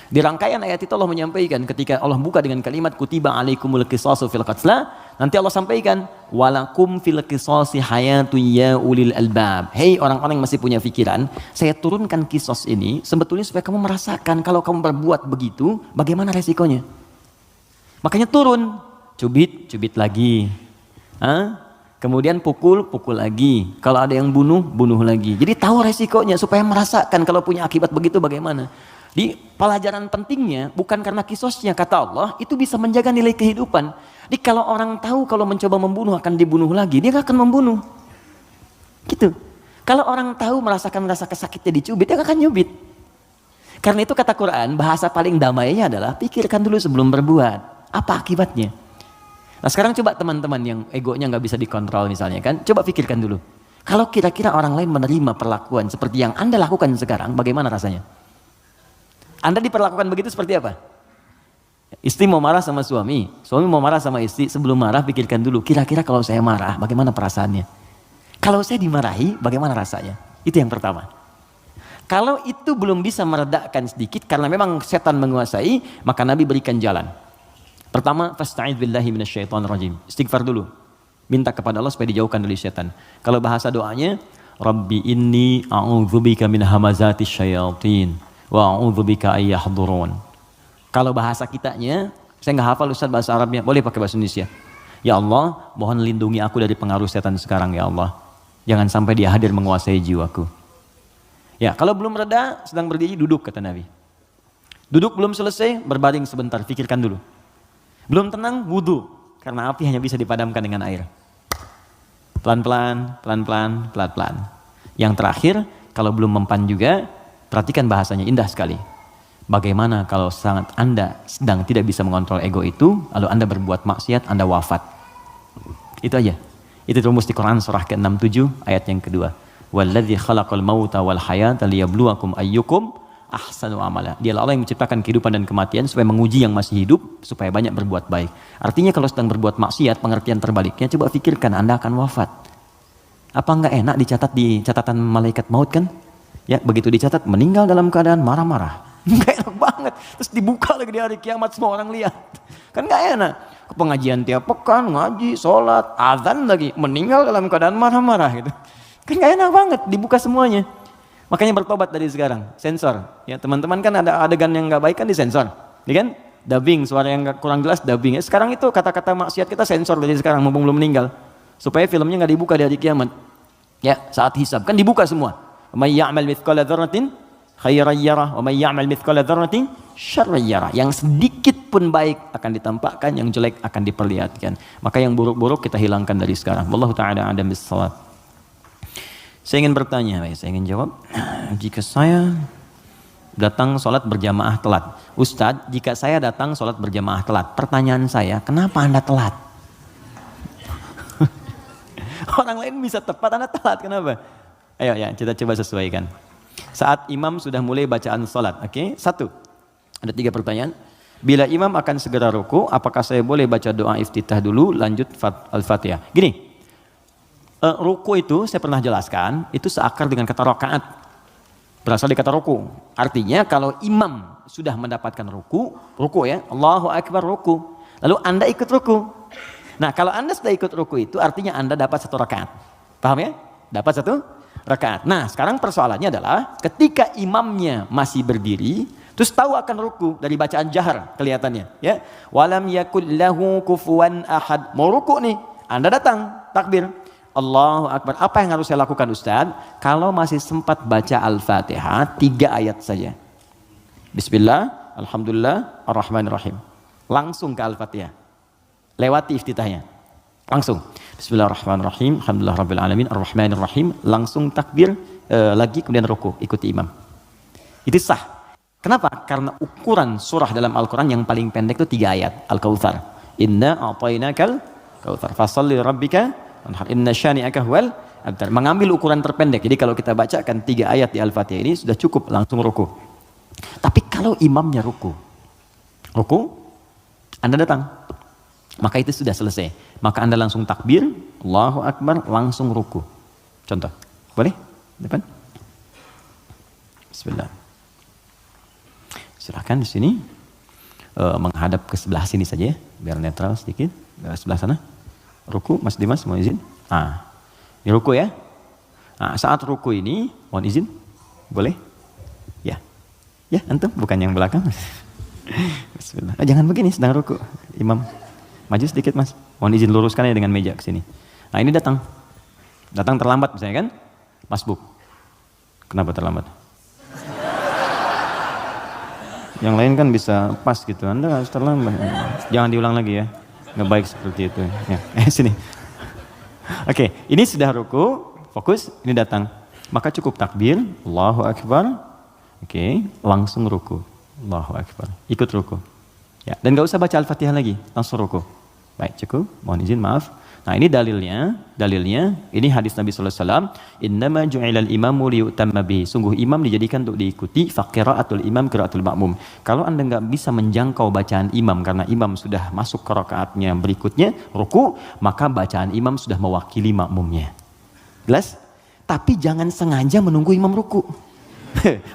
Di rangkaian ayat itu Allah menyampaikan ketika Allah buka dengan kalimat kutiba alaikumul qisasu fil qatla, nanti Allah sampaikan walakum fil qisasi hayatun ya ulil albab. Hei orang-orang yang masih punya pikiran, saya turunkan kisos ini sebetulnya supaya kamu merasakan kalau kamu berbuat begitu bagaimana resikonya. Makanya turun, cubit lagi. Kemudian pukul lagi. Kalau ada yang bunuh lagi. Jadi tahu resikonya supaya merasakan kalau punya akibat begitu bagaimana. Di pelajaran pentingnya bukan karena kisosnya, kata Allah itu bisa menjaga nilai kehidupan. Jadi kalau orang tahu kalau mencoba membunuh akan dibunuh lagi, dia gak akan membunuh. Gitu. Kalau orang tahu merasakan rasa kesakitnya dicubit, dia gak akan nyubit. Karena itu kata Quran, bahasa paling damainya adalah pikirkan dulu sebelum berbuat. Apa akibatnya? Nah sekarang coba teman-teman yang egonya gak bisa dikontrol misalnya kan, coba pikirkan dulu. Kalau kira-kira orang lain menerima perlakuan seperti yang Anda lakukan sekarang, bagaimana rasanya? Anda diperlakukan begitu seperti apa? Istri mau marah sama suami mau marah sama istri, sebelum marah pikirkan dulu, kira-kira kalau saya marah bagaimana perasaannya? Kalau saya dimarahi bagaimana rasanya? Itu yang pertama. Kalau itu belum bisa meredakan sedikit karena memang setan menguasai, maka Nabi berikan jalan. Pertama, fasta'idz billahi minasyaitonir rajim. Istighfar dulu. Minta kepada Allah supaya dijauhkan dari setan. Kalau bahasa doanya, Rabbi inni a'udzubika min hamazatis syayatin wa a'udzubika ayyahdurun. Kalau bahasa kitanya, saya nggak hafal Ustaz bahasa Arabnya, boleh pakai bahasa Indonesia. Ya Allah, mohon lindungi aku dari pengaruh setan sekarang ya Allah. Jangan sampai dia hadir menguasai jiwaku. Ya, kalau belum reda, sedang berdiri, duduk kata Nabi. Duduk belum selesai, berbaring sebentar, pikirkan dulu. Belum tenang, wudu, karena api hanya bisa dipadamkan dengan air. Pelan-pelan. Yang terakhir, kalau belum mempan juga, perhatikan bahasanya, indah sekali. Bagaimana kalau sangat Anda sedang tidak bisa mengontrol ego itu, lalu Anda berbuat maksiat, Anda wafat. Itu aja. Itu rumus di Quran surah ke-67 ayat yang kedua. Walladzi khalaqal mauta wal hayata liyabluwakum ayyukum ahsanu amala. Dialah Allah yang menciptakan kehidupan dan kematian supaya menguji yang masih hidup, supaya banyak berbuat baik. Artinya kalau sedang berbuat maksiat, pengertian terbaliknya, coba pikirkan Anda akan wafat. Apa enggak enak dicatat di catatan malaikat maut kan? Ya, begitu dicatat meninggal dalam keadaan marah-marah. Enggak enak banget. Terus dibuka lagi di hari kiamat semua orang lihat. Kan enggak enak. Ke pengajian tiap pekan, ngaji, sholat, azan lagi, meninggal dalam keadaan marah-marah gitu. Kan enggak enak banget dibuka semuanya. Makanya bertobat dari sekarang, sensor. Ya, teman-teman kan ada adegan yang enggak baik kan disensor. Ya kan? Dubbing, suara yang kurang jelas dubbing. Ya, sekarang itu kata-kata maksiat kita sensor dari sekarang mumpung belum meninggal. Supaya filmnya enggak dibuka di hari kiamat. Ya, saat hisab kan dibuka semua. May ya'mal mithqala dzarratin khairan yarah wa may ya'mal mithqala dzarratin syarran yarah. Yang sedikit pun baik akan ditampakkan, yang jelek akan diperlihatkan. Maka yang buruk-buruk kita hilangkan dari sekarang. Wallahu taala a'lam bissawab. Saya ingin bertanya, saya ingin jawab. Jika saya datang sholat berjamaah telat. Ustadz, jika saya datang sholat berjamaah telat, pertanyaan saya, kenapa Anda telat? Orang lain bisa tepat, Anda telat, kenapa? Ayo ya, kita coba sesuaikan. Saat imam sudah mulai bacaan sholat, oke? Satu, ada 3 pertanyaan. Bila imam akan segera ruku, apakah saya boleh baca doa iftitah dulu, lanjut Al-Fatihah? Gini, ruku itu saya pernah jelaskan, itu seakar dengan kata rakaat. Berasal dari kata ruku. Artinya kalau imam sudah mendapatkan ruku ya, Allahu Akbar ruku. Lalu Anda ikut ruku. Nah kalau Anda sudah ikut ruku itu artinya Anda dapat 1 rakaat. Paham ya? Dapat 1 rakaat. Nah sekarang persoalannya adalah ketika imamnya masih berdiri, terus tahu akan ruku dari bacaan jahar kelihatannya. Ya, walam yakul lahu kufuwan ahad. Mau ruku nih, Anda datang takbir. Allahu Akbar. Apa yang harus saya lakukan Ustaz? Kalau masih sempat baca Al-Fatihah 3 ayat saja. Bismillah, Alhamdulillah, Ar-Rahmanir-Rahim. Langsung ke Al-Fatihah. Lewati iftitahnya. Langsung. Bismillahirrahmanirrahim. Alhamdulillah Rabbil Alamin. Ar-Rahmanir-Rahim. Langsung takbir lagi kemudian ruku. Ikuti imam. Itu sah. Kenapa? Karena ukuran surah dalam Al-Quran yang paling pendek itu 3 ayat. Al-Kautsar. Inna a'tainakal kautsar. Fasholli rabbika inna syani'aka huwal abtar. Mengambil ukuran terpendek. Jadi kalau kita bacakan 3 ayat di Al-Fatihah ini sudah cukup langsung ruku. Tapi kalau imamnya ruku, Anda datang, maka itu sudah selesai. Maka Anda langsung takbir, Allahu Akbar, langsung ruku. Contoh, boleh? Depan. Bismillah. Silakan di sini menghadap ke sebelah sini saja ya, biar netral sedikit. Ke sebelah sana. Ruku, Mas Dimas, mohon izin. Ini ruku ya. Saat ruku ini, mohon izin, boleh? Ya, antum bukan yang belakang. Bismillah. Jangan begini, sedang ruku. Imam, maju sedikit Mas. Mohon izin luruskan ya dengan meja ke sini. Nah ini datang terlambat misalnya kan? Mas Buk, kenapa terlambat? Yang lain kan bisa pas gitu, Anda harus terlambat. Jangan diulang lagi ya. Nggak baik seperti itu ya. Sini. Oke, ini sudah ruku, fokus, ini datang. Maka cukup takbir, Allahu Akbar. Oke, langsung ruku. Allahu Akbar. Ikut ruku. Ya, dan nggak usah baca Al-Fatihah lagi, langsung ruku. Baik, cukup. Mohon izin, maaf. Nah, ini dalilnya ini hadis Nabi sallallahu alaihi wasallam, "Innama ju'ilal imamu liyutamma bihi." Sungguh imam dijadikan untuk diikuti, faqira'atul imam qira'atul ma'mum. Kalau Anda nggak bisa menjangkau bacaan imam karena imam sudah masuk ke rakaatnya berikutnya, ruku, maka bacaan imam sudah mewakili makmumnya. Jelas? Tapi jangan sengaja menunggu imam ruku.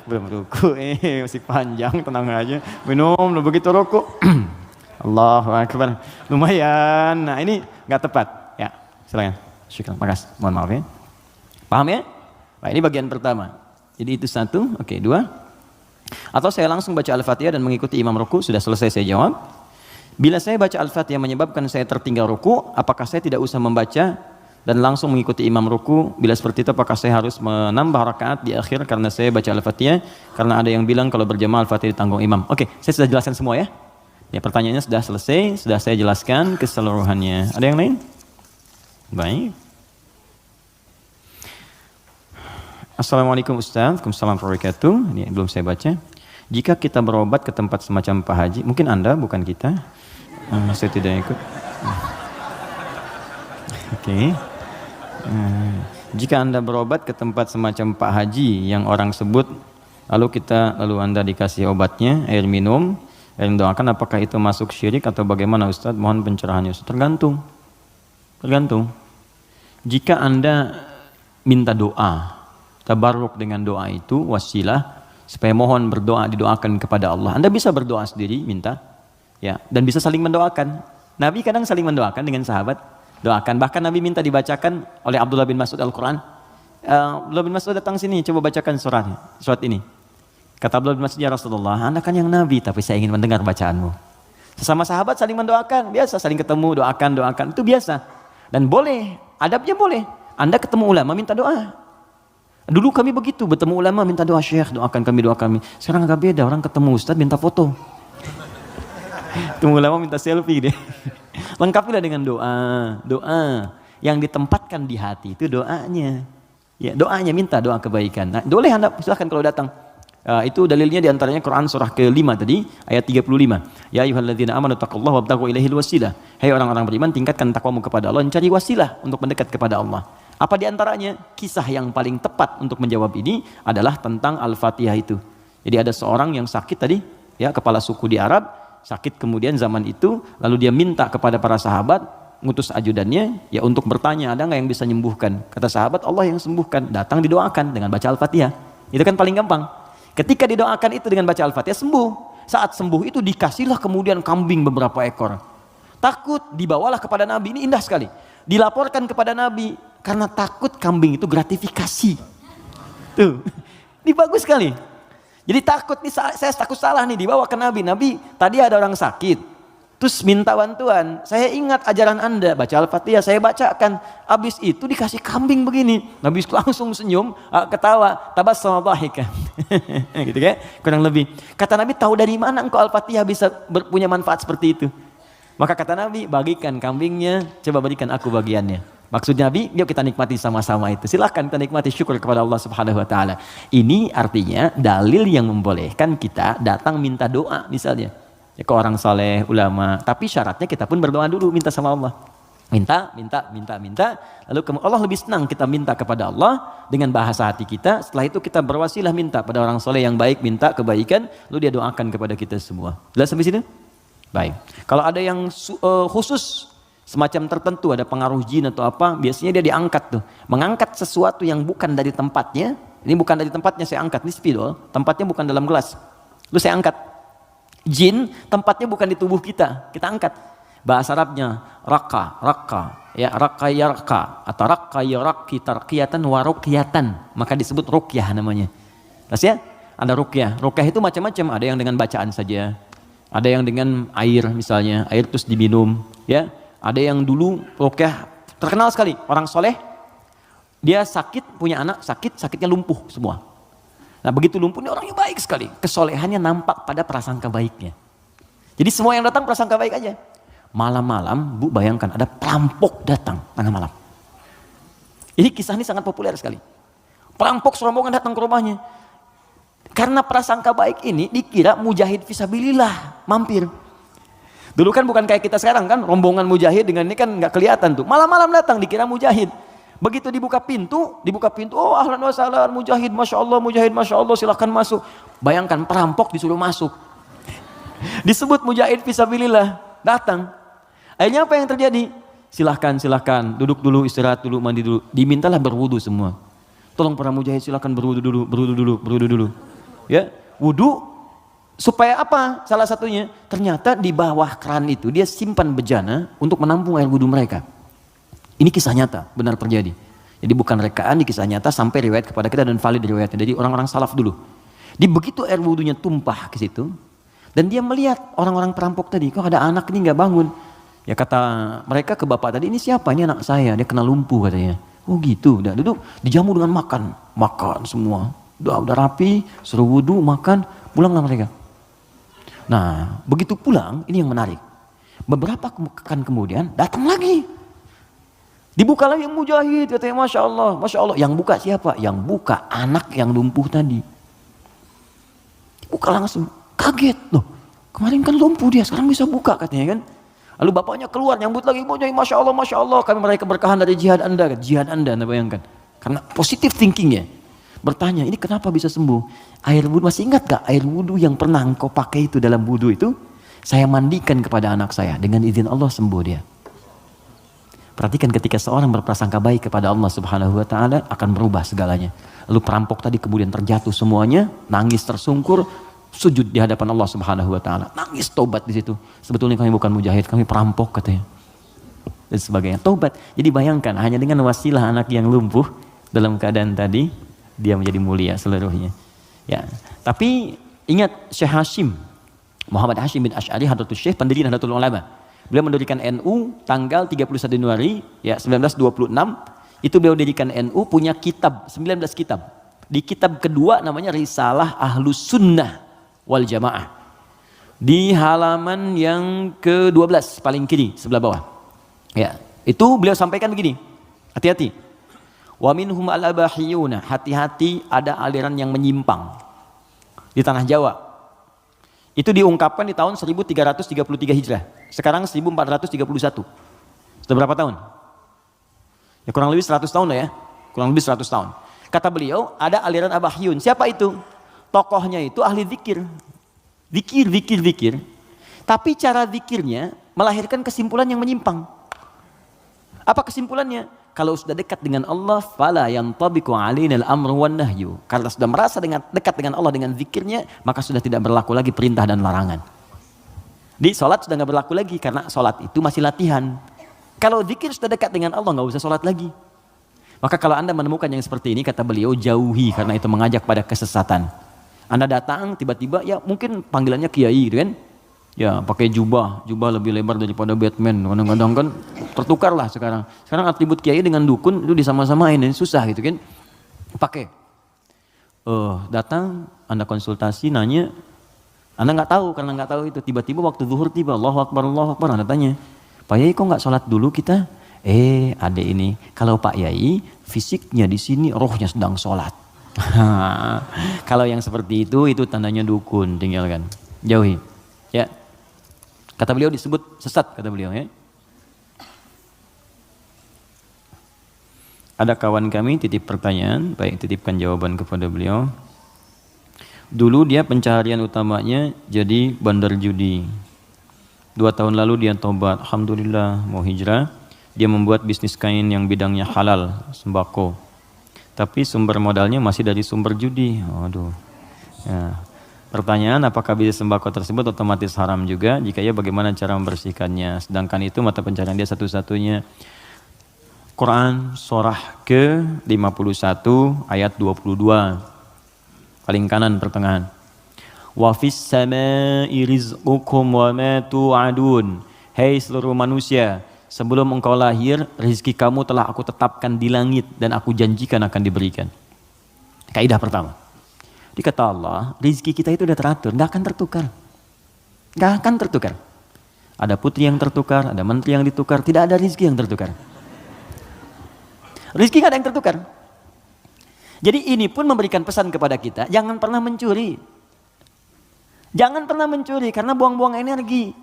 Belum ruku, masih panjang, tenang aja. Minum, begitu ruku. Allahu Akbar. Lumayan. Nah, ini nggak tepat. Ya, silakan. Syukran. Makasih. Mohon maaf ya. Paham ya? Nah, ini bagian pertama. Jadi itu 1, oke, 2. Atau saya langsung baca Al-Fatihah dan mengikuti imam ruku, sudah selesai saya jawab. Bila saya baca Al-Fatihah menyebabkan saya tertinggal ruku, apakah saya tidak usah membaca dan langsung mengikuti imam ruku? Bila seperti itu, apakah saya harus menambah rakaat di akhir karena saya baca Al-Fatihah? Karena ada yang bilang kalau berjamaah Al-Fatihah ditanggung imam. Oke, saya sudah jelaskan semua ya. Ya, pertanyaannya sudah selesai, sudah saya jelaskan keseluruhannya. Ada yang lain? Baik. Assalamualaikum Ustaz. Waalaikumsalam warahmatullahi wabarakatuh. Ini belum saya baca. Jika kita berobat ke tempat semacam Pak Haji, mungkin Anda, bukan kita. Saya tidak ikut. Oke. Jika Anda berobat ke tempat semacam Pak Haji yang orang sebut, lalu Anda dikasih obatnya, air minum, yang doakan, apakah itu masuk syirik atau bagaimana Ustaz? Mohon pencerahannya Ustaz. Tergantung. Jika Anda minta doa, tabarruk dengan doa itu, wasilah, supaya mohon berdoa, didoakan kepada Allah. Anda bisa berdoa sendiri, minta, ya, dan bisa saling mendoakan. Nabi kadang saling mendoakan dengan sahabat, doakan. Bahkan Nabi minta dibacakan oleh Abdullah bin Mas'ud Al-Quran. Abdullah bin Mas'ud datang sini, coba bacakan surat ini. Kata Abdullah bin Mas'ud, ya Rasulullah, Anda kan yang Nabi, tapi saya ingin mendengar bacaanmu. Sesama sahabat saling mendoakan, biasa saling ketemu, doakan, itu biasa. Dan boleh, adabnya boleh. Anda ketemu ulama minta doa. Dulu kami begitu, bertemu ulama minta doa, Syekh doakan kami, doakan kami. Sekarang agak beda, orang ketemu Ustaz minta foto. Ketemu ulama minta selfie deh. Lengkapilah dengan doa yang ditempatkan di hati itu doanya. Ya, doanya minta doa kebaikan. Nah, boleh Anda silahkan kalau datang. Itu dalilnya diantaranya Quran surah ke-5 tadi ayat 35. Ya ayyuhalladzina amanu taqullaha wabtaghu ilaihil wasilah. Hai orang-orang beriman, tingkatkan takwamu kepada Allah dan cari wasilah untuk mendekat kepada Allah. Apa diantaranya? Kisah yang paling tepat untuk menjawab ini adalah tentang Al-Fatihah itu. Jadi ada seorang yang sakit tadi, ya kepala suku di Arab, sakit kemudian zaman itu, lalu dia minta kepada para sahabat, ngutus ajudannya, ya untuk bertanya ada nggak yang bisa menyembuhkan. Kata sahabat, Allah yang sembuhkan. Datang didoakan dengan baca Al-Fatihah. Itu kan paling gampang. Ketika didoakan itu dengan baca Al-Fatihah sembuh. Saat sembuh itu dikasihlah kemudian kambing beberapa ekor. Takut dibawalah kepada Nabi. Ini indah sekali. Dilaporkan kepada Nabi karena takut kambing itu gratifikasi. Tuh. Ini bagus sekali. Jadi takut nih, saya takut salah nih, dibawa ke Nabi. Nabi, tadi ada orang sakit. Terus minta bantuan, saya ingat ajaran Anda, baca Al-Fatihah, saya bacakan. Habis itu dikasih kambing begini. Nabi langsung senyum, ketawa, tabassama dhahikan. Gitu kan? Kurang lebih. Kata Nabi, tahu dari mana engkau Al-Fatihah bisa punya manfaat seperti itu? Maka kata Nabi, bagikan kambingnya, coba berikan aku bagiannya. Maksud Nabi, yuk kita nikmati sama-sama itu. Silahkan kita nikmati, syukur kepada Allah Subhanahu wa Ta'ala. Ini artinya dalil yang membolehkan kita datang minta doa misalnya. Ya, ke orang soleh, ulama. Tapi syaratnya kita pun berdoa dulu, minta sama Allah. Minta. Lalu Allah lebih senang kita minta kepada Allah dengan bahasa hati kita. Setelah itu kita berwasilah minta pada orang soleh yang baik, minta kebaikan. Lalu dia doakan kepada kita semua. Jelas sampai sini? Baik. Kalau ada yang khusus, semacam tertentu, ada pengaruh jin atau apa, biasanya dia diangkat tuh. Mengangkat sesuatu yang bukan dari tempatnya. Ini bukan dari tempatnya saya angkat, ini spidol. Tempatnya bukan dalam gelas. Lalu saya angkat. Jin tempatnya bukan di tubuh kita angkat. Bahasa Arabnya raka, ya raka ya raka atau raka ya raki tarqiyatan wa ruqyatan, maka disebut ruqyah namanya. Terus ya, ada ruqyah. Ruqyah itu macam-macam, ada yang dengan bacaan saja, ada yang dengan air misalnya, air terus diminum, ya. Ada yang dulu ruqyah terkenal sekali, orang soleh, dia sakit, punya anak sakit, sakitnya lumpuh semua. Nah begitu lumpuh ini orangnya baik sekali. Kesolehannya nampak pada prasangka baiknya. Jadi semua yang datang prasangka baik aja. Malam-malam, Bu bayangkan ada perampok datang tengah malam. Ini kisah ini sangat populer sekali. Perampok serombongan datang ke rumahnya. Karena prasangka baik ini dikira mujahid fisabilillah mampir. Dulu kan bukan kayak kita sekarang kan, rombongan mujahid dengan ini kan nggak kelihatan tuh. Malam-malam datang dikira mujahid. Begitu dibuka pintu, oh ahlan wa sahlan mujahid, masya Allah, silahkan masuk. Bayangkan perampok disuruh masuk. Disebut mujahid fisabilillah, datang. Akhirnya apa yang terjadi? Silahkan, duduk dulu, istirahat dulu, mandi dulu. Dimintalah berwudu semua. Tolong para mujahid silahkan berwudu dulu. Ya, wudu supaya apa? Salah satunya, ternyata di bawah keran itu dia simpan bejana untuk menampung air wudu mereka. Ini kisah nyata, benar terjadi. Jadi bukan rekaan, di kisah nyata sampai riwayat kepada kita dan valid riwayatnya. Jadi orang-orang salaf dulu. Di begitu air wudunya tumpah ke situ, dan dia melihat orang-orang perampok tadi, kok ada anak ini nggak bangun. Ya kata mereka ke bapak tadi, ini siapa? Ini anak saya, dia kena lumpuh katanya. Oh gitu, udah duduk, dijamu dengan makan semua. Udah rapi, suruh wudu, makan, pulanglah mereka. Nah, begitu pulang, ini yang menarik. Beberapa pekan kemudian datang lagi. Dibuka lagi yang mujahid, katanya Masya Allah. Yang buka siapa? Yang buka anak yang lumpuh tadi. Buka langsung, kaget loh. Kemarin kan lumpuh dia, sekarang bisa buka katanya kan. Lalu bapaknya keluar, nyambut lagi, Masya Allah, kami meraih keberkahan dari jihad Anda. Jihad Anda bayangkan. Karena positif thinkingnya. Bertanya, ini kenapa bisa sembuh? Air wudhu, masih ingat gak air wudhu yang pernah engkau pakai itu dalam wudhu itu? Saya mandikan kepada anak saya, dengan izin Allah sembuh dia. Perhatikan ketika seorang berprasangka baik kepada Allah Subhanahu wa Ta'ala akan berubah segalanya. Lalu perampok tadi kemudian terjatuh semuanya, nangis tersungkur, sujud di hadapan Allah Subhanahu wa Ta'ala. Nangis tobat di situ. Sebetulnya kami bukan mujahid, kami perampok katanya. Dan sebagainya. Tobat. Jadi bayangkan hanya dengan wasilah anak yang lumpuh dalam keadaan tadi dia menjadi mulia seluruhnya. Ya. Tapi ingat Syekh Hashim Muhammad Hashim bin Asy'ari Hadratus Syekh, pendiri Nahdlatul Ulama. Beliau mendirikan NU tanggal 31 Januari ya 1926. Itu beliau dirikan NU, punya kitab, 19 kitab. Di kitab kedua namanya Risalah Ahlus Sunnah wal Jamaah. Di halaman yang ke-12 paling kiri sebelah bawah. Ya, itu beliau sampaikan begini. Hati-hati. Wa minhum al-abahiyuna, hati-hati ada aliran yang menyimpang di tanah Jawa. Itu diungkapkan di tahun 1333 Hijrah. Sekarang 1431. Sudah berapa tahun? Ya kurang lebih 100 tahun lah ya. Kurang lebih 100 tahun. Kata beliau, ada aliran Abahyun. Siapa itu? Tokohnya itu ahli zikir. Zikir. Tapi cara zikirnya melahirkan kesimpulan yang menyimpang. Apa kesimpulannya? Kalau sudah dekat dengan Allah, fala yantabiqu alaina al-amru wan nahyu. Karena sudah merasa dekat dengan Allah dengan zikirnya, maka sudah tidak berlaku lagi perintah dan larangan. Di sholat sudah nggak berlaku lagi karena sholat itu masih latihan. Kalau zikir sudah dekat dengan Allah, nggak usah sholat lagi. Maka kalau Anda menemukan yang seperti ini, kata beliau, jauhi karena itu mengajak pada kesesatan. Anda datang tiba-tiba, ya mungkin panggilannya kiai gitu kan. Ya pakai jubah lebih lebar daripada Batman. Kadang-kadang kan tertukar lah sekarang. Sekarang atribut kiai dengan dukun itu disama-samain, ini susah gitu kan. Pakai. Datang, Anda konsultasi, nanya, Anda nggak tahu karena nggak tahu itu. Tiba-tiba waktu zuhur tiba, Allahu Akbar, Anda tanya, Pak Yai kok nggak sholat dulu kita? Ada ini. Kalau Pak Yai fisiknya di sini, rohnya sedang sholat. Kalau yang seperti itu tandanya dukun, tinggalkan, jauhi. Ya, kata beliau disebut sesat, kata beliau ya. Ada kawan kami titip pertanyaan, baik titipkan jawaban kepada beliau. Dulu dia pencaharian utamanya jadi bandar judi. 2 tahun lalu dia tobat, alhamdulillah mau hijrah. Dia membuat bisnis kain yang bidangnya halal, sembako. Tapi sumber modalnya masih dari sumber judi. Waduh. Ya. Pertanyaan, apakah bisnis sembako tersebut otomatis haram juga? Jika ya, bagaimana cara membersihkannya? Sedangkan itu mata pencarian dia satu-satunya. Quran surah ke-51 ayat 22. Paling kanan pertengahan. Wa fis samai rizqukum wa ma tu'adun. Hei seluruh manusia, sebelum engkau lahir, rezeki kamu telah aku tetapkan di langit dan aku janjikan akan diberikan. Kaidah pertama. Dikata Allah, rezeki kita itu udah teratur, nggak akan tertukar. Nggak akan tertukar. Ada putri yang tertukar, ada menteri yang ditukar, tidak ada rezeki yang tertukar. Rezeki nggak ada yang tertukar. Jadi ini pun memberikan pesan kepada kita, jangan pernah mencuri. Jangan pernah mencuri karena buang-buang energi.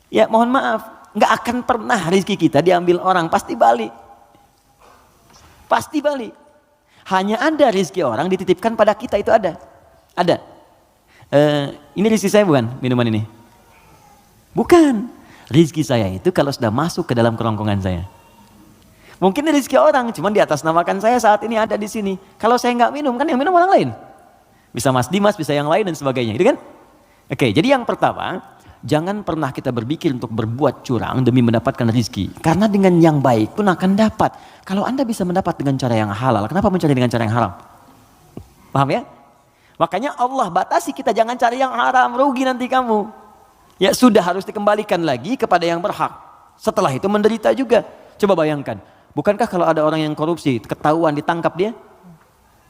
Ya mohon maaf, nggak akan pernah rezeki kita diambil orang, pasti balik. Pasti balik. Hanya ada rezeki orang dititipkan pada kita, itu ada. Ada. Ini rezeki saya bukan minuman ini? Bukan. Rezeki saya itu kalau sudah masuk ke dalam kerongkongan saya. Mungkin ini rezeki orang, cuman di atas namakan saya saat ini ada di sini. Kalau saya nggak minum, kan yang minum orang lain. Bisa Mas Dimas, bisa yang lain dan sebagainya, gitu kan? Oke, jadi yang pertama, jangan pernah kita berpikir untuk berbuat curang demi mendapatkan rezeki. Karena dengan yang baik pun akan dapat. Kalau Anda bisa mendapat dengan cara yang halal, kenapa mencari dengan cara yang haram? Paham ya? Makanya Allah batasi kita, jangan cari yang haram, rugi nanti kamu. Ya sudah, harus dikembalikan lagi kepada yang berhak. Setelah itu menderita juga. Coba bayangkan, bukankah kalau ada orang yang korupsi, ketahuan, ditangkap dia,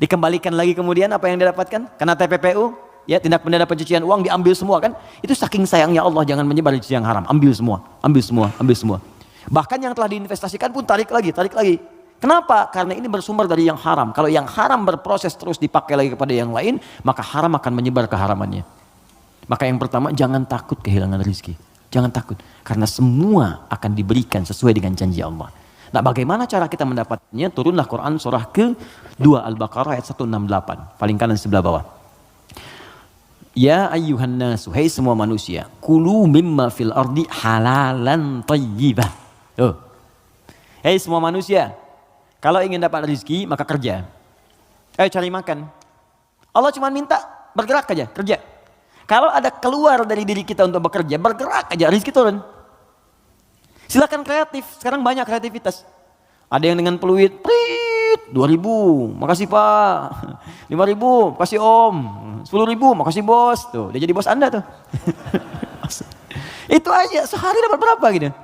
dikembalikan lagi kemudian apa yang dia dapatkan? Karena TPPU, ya tindak pidana pencucian uang diambil semua kan? Itu saking sayangnya Allah, jangan menyebar rezeki yang haram, ambil semua. Bahkan yang telah diinvestasikan pun tarik lagi. Kenapa? Karena ini bersumber dari yang haram. Kalau yang haram berproses terus dipakai lagi kepada yang lain, maka haram akan menyebar keharamannya. Maka yang pertama, jangan takut kehilangan rezeki. Jangan takut, karena semua akan diberikan sesuai dengan janji Allah. Nah, bagaimana cara kita mendapatnya? Turunlah Quran surah ke-2 Al-Baqarah ayat 168, paling kanan sebelah bawah. Ya ayyuhan nasu, hai semua manusia, kulu mimma fil ardi halalan thayyibah. Hei semua manusia, kalau ingin dapat rezeki maka kerja. Cari makan. Allah cuma minta bergerak aja, kerja. Kalau ada keluar dari diri kita untuk bekerja, bergerak aja, rezeki turun. Silakan kreatif, sekarang banyak kreativitas. Ada yang dengan peluit, 2.000, makasih Pak. 5.000, makasih Om. 10.000, makasih Bos. Tuh, dia jadi bos Anda tuh. Itu aja, sehari dapat berapa gitu.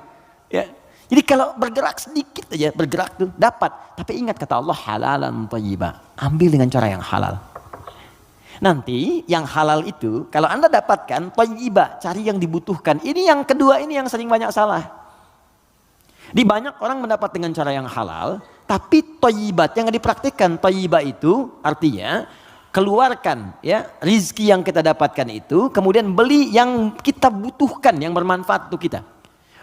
Ya. Jadi kalau bergerak sedikit aja, bergerak tuh dapat. Tapi ingat kata Allah, halalan thayyiba. Ambil dengan cara yang halal. Nanti yang halal itu, kalau Anda dapatkan, thayyiba, cari yang dibutuhkan. Ini yang kedua, ini yang sering banyak salah. Di banyak orang mendapat dengan cara yang halal, tapi thayyibat yang dipraktikkan. Thayyiba itu artinya keluarkan ya rizki yang kita dapatkan itu, kemudian beli yang kita butuhkan, yang bermanfaat untuk kita.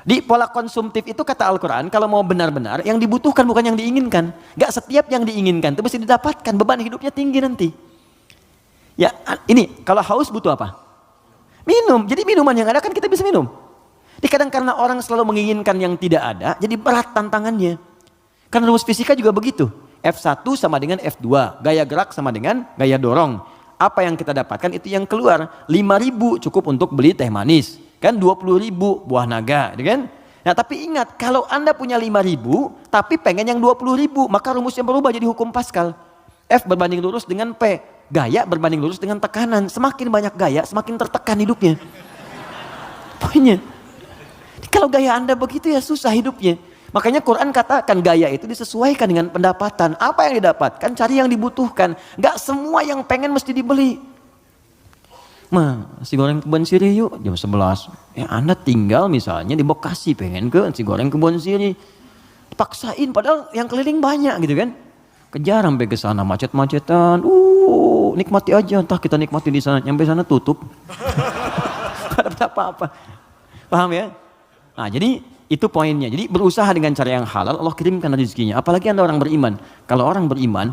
Di pola konsumtif itu kata Al-Quran, kalau mau benar-benar, yang dibutuhkan bukan yang diinginkan. Gak setiap yang diinginkan itu mesti didapatkan, beban hidupnya tinggi nanti. Ya ini, kalau haus butuh apa? Minum, jadi minuman yang ada kan kita bisa minum. Jadi kadang karena orang selalu menginginkan yang tidak ada, jadi berat tantangannya. Karena rumus fisika juga begitu. F1 sama dengan F2, gaya gerak sama dengan gaya dorong. Apa yang kita dapatkan itu yang keluar. 5.000 cukup untuk beli teh manis. Kan 20.000 buah naga, kan? Nah tapi ingat, kalau Anda punya 5.000, tapi pengen yang 20.000, maka rumusnya berubah jadi hukum Pascal. F berbanding lurus dengan P. Gaya berbanding lurus dengan tekanan. Semakin banyak gaya, semakin tertekan hidupnya. Poinnya. Kalau gaya Anda begitu ya susah hidupnya. Makanya Quran katakan gaya itu disesuaikan dengan pendapatan. Apa yang didapatkan? Cari yang dibutuhkan. Gak semua yang pengen mesti dibeli. Nasi goreng Kebon Sirih yuk jam 11. Anda tinggal misalnya di Bekasi pengen ke nasi goreng Kebon Sirih. Paksain padahal yang keliling banyak gitu kan. Kejar sampai ke sana macet-macetan. Nikmati aja, entah kita nikmati di sana. Nyampe sana tutup. Gak dapat apa-apa. Paham ya? Nah, jadi itu poinnya. Jadi berusaha dengan cara yang halal, Allah kirimkan rezekinya. Apalagi Anda orang beriman. Kalau orang beriman,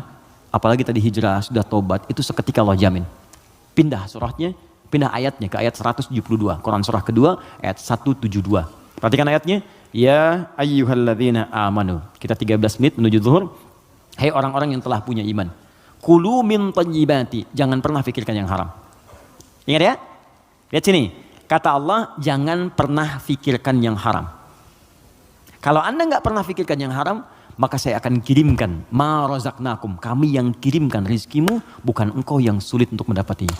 apalagi tadi hijrah, sudah tobat, itu seketika Allah jamin. Pindah surahnya, pindah ayatnya ke ayat 172. Quran surah kedua, ayat 172. Perhatikan ayatnya. Ya ayyuhalladzina amanu. Kita 13 menit menuju zuhur. Hai orang-orang yang telah punya iman. Kulu min thayyibati. Jangan pernah fikirkan yang haram. Ingat ya? Lihat sini. Kata Allah, jangan pernah fikirkan yang haram. Kalau Anda nggak pernah fikirkan yang haram, maka saya akan kirimkan ma razaqnakum. Kami yang kirimkan rizkimu, bukan engkau yang sulit untuk mendapatinya.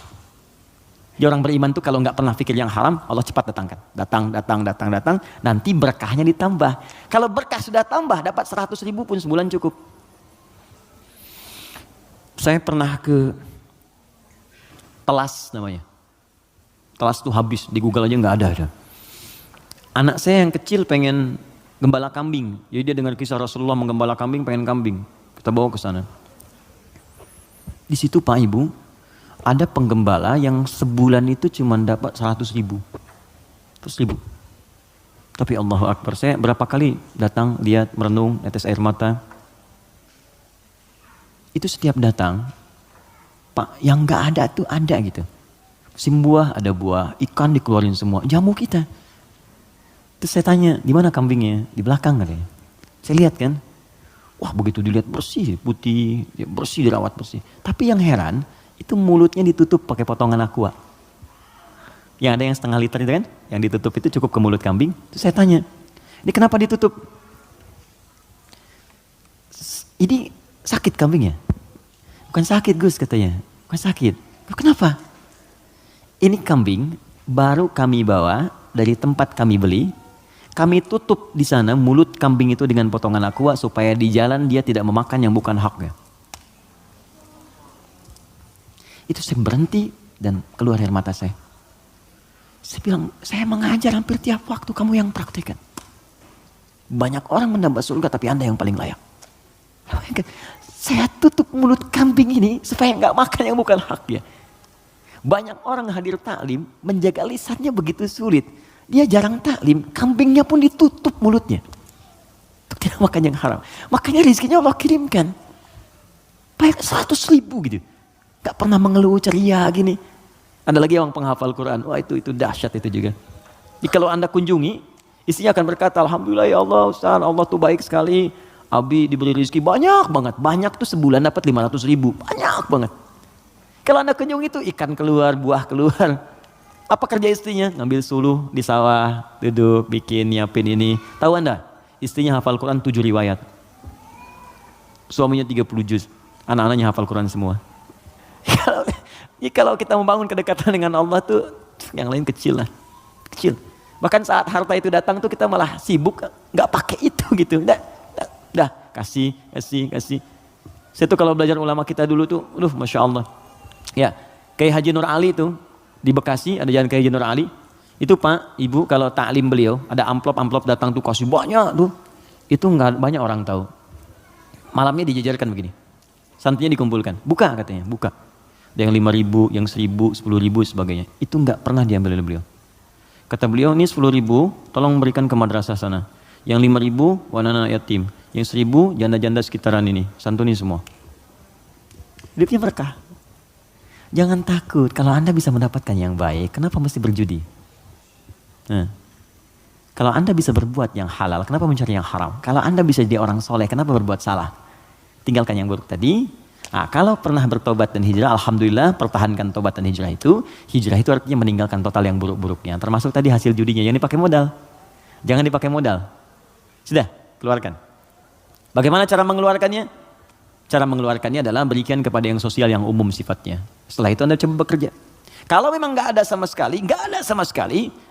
Jadi orang beriman tuh kalau nggak pernah fikir yang haram, Allah cepat datangkan. Datang. Nanti berkahnya ditambah. Kalau berkah sudah tambah, dapat 100.000 pun sebulan cukup. Saya pernah ke Telas namanya. Telas tuh habis, di Google aja nggak ada. Anak saya yang kecil pengen gembala kambing. Jadi dia dengar kisah Rasulullah menggembala kambing, pengen kambing. Kita bawa ke sana. Di situ Pak Ibu, ada penggembala yang sebulan itu cuma dapat 100.000. 100.000. Tapi Allahu Akbar, saya berapa kali datang, lihat, merenung, netes air mata. Itu setiap datang, Pak, yang nggak ada tuh ada gitu. Musim buah ada buah, ikan dikeluarin semua, jamu kita. Terus saya tanya, di mana kambingnya? Di belakang katanya. Saya lihat kan, wah begitu dilihat bersih, putih, bersih, dirawat bersih. Tapi yang heran, itu mulutnya ditutup pakai potongan aqua. Yang ada yang setengah liter itu kan, yang ditutup itu cukup ke mulut kambing. Terus saya tanya, ini kenapa ditutup? Ini sakit kambingnya? Bukan sakit Gus katanya, bukan sakit. Kenapa? Ini kambing baru kami bawa dari tempat kami beli. Kami tutup di sana mulut kambing itu dengan potongan aqua supaya di jalan dia tidak memakan yang bukan haknya. Itu saya berhenti dan keluar air mata saya. Saya bilang, saya mengajar hampir tiap waktu, kamu yang praktikkan. Banyak orang mendapat surga tapi Anda yang paling layak. Saya tutup mulut kambing ini supaya nggak makan yang bukan haknya. Banyak orang hadir taklim, menjaga lisannya begitu sulit. Dia jarang taklim, kambingnya pun ditutup mulutnya. Untuk tidak makan yang haram. Makanya rezekinya Allah kirimkan. Baik 100.000 gitu. Gak pernah mengeluh ceria gini. Ada lagi orang penghafal Quran. Wah itu dahsyat itu juga. Jadi kalau Anda kunjungi, istrinya akan berkata, Alhamdulillah ya Allah Ustaz, Allah tuh baik sekali. Abi diberi rezeki banyak banget. Banyak tuh sebulan dapat 500.000. Banyak banget. Kalau Anda kunjungi itu ikan keluar, buah keluar. Apa kerja istrinya? Ngambil suluh di sawah, duduk, bikin, nyiapin ini. Tahu Anda? Istrinya hafal Quran 7 riwayat. Suaminya 30 juz. Anak-anaknya hafal Quran semua. Kalau kita membangun kedekatan dengan Allah tuh yang lain kecil lah. Kecil. Bahkan saat harta itu datang tuh kita malah sibuk nggak pakai itu gitu. Dah, kasih. Saya tuh kalau belajar ulama kita dulu tuh, Masya Allah. Ya, Kiai Haji Nur Ali tuh di Bekasi ada jalan Kiai Haji Nur Ali. Itu Pak, Ibu kalau taklim beliau ada amplop datang tuh kasih banyak tuh. Itu nggak banyak orang tahu. Malamnya dijajarkan begini. Santrinya dikumpulkan. Buka katanya, buka. Ada yang 5.000, yang 1.000, 10.000 sebagainya. Itu nggak pernah diambil oleh beliau. Kata beliau, ini 10.000 tolong berikan ke madrasah sana. Yang 5.000 wanana yatim. Yang 1.000 janda-janda sekitaran ini. Santuni semua. Hidupnya berkah. Jangan takut. Kalau Anda bisa mendapatkan yang baik, kenapa mesti berjudi? Nah, kalau Anda bisa berbuat yang halal, kenapa mencari yang haram? Kalau Anda bisa jadi orang soleh, kenapa berbuat salah? Tinggalkan yang buruk tadi. Nah, kalau pernah bertobat dan hijrah, alhamdulillah pertahankan tobat dan hijrah itu. Hijrah itu artinya meninggalkan total yang buruk-buruknya. Termasuk tadi hasil judinya, yang dipakai modal. Jangan dipakai modal. Sudah, keluarkan. Bagaimana cara mengeluarkannya? Cara mengeluarkannya adalah berikan kepada yang sosial yang umum sifatnya. Setelah itu Anda coba bekerja. Kalau memang nggak ada sama sekali,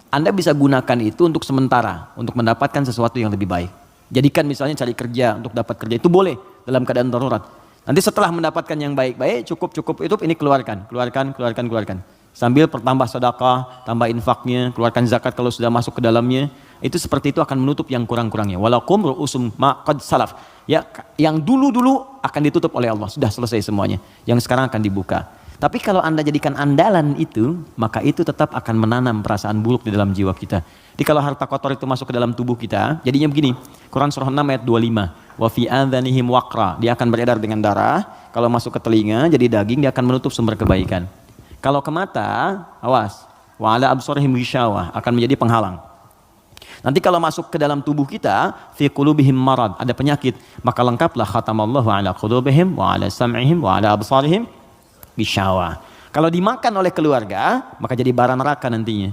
Anda bisa gunakan itu untuk sementara, untuk mendapatkan sesuatu yang lebih baik. Jadikan misalnya cari kerja, untuk dapat kerja itu boleh dalam keadaan darurat. Nanti setelah mendapatkan yang baik-baik, cukup itu ini keluarkan. Sambil pertambah sedekah, tambah infaknya, keluarkan zakat kalau sudah masuk ke dalamnya. Itu seperti itu akan menutup yang kurang-kurangnya. Walakum ru'usum ma qad salaf. Ya, yang dulu-dulu akan ditutup oleh Allah. Sudah selesai semuanya. Yang sekarang akan dibuka. Tapi kalau Anda jadikan andalan itu, maka itu tetap akan menanam perasaan buruk di dalam jiwa kita. Jadi kalau harta kotor itu masuk ke dalam tubuh kita, jadinya begini. Quran surah 6 ayat 25. Wa fi adhanihim waqra. Dia akan beredar dengan darah. Kalau masuk ke telinga jadi daging, dia akan menutup sumber kebaikan. Kalau ke mata, awas. Wa ala absarihim ghishawah, akan menjadi penghalang. Nanti kalau masuk ke dalam tubuh kita, fi qulubihim marad, ada penyakit, maka lengkaplah khatamallahu ala qulubihim wa ala sam'ihim wa ala absarihim ghishawah. Kalau dimakan oleh keluarga, maka jadi bara neraka nantinya.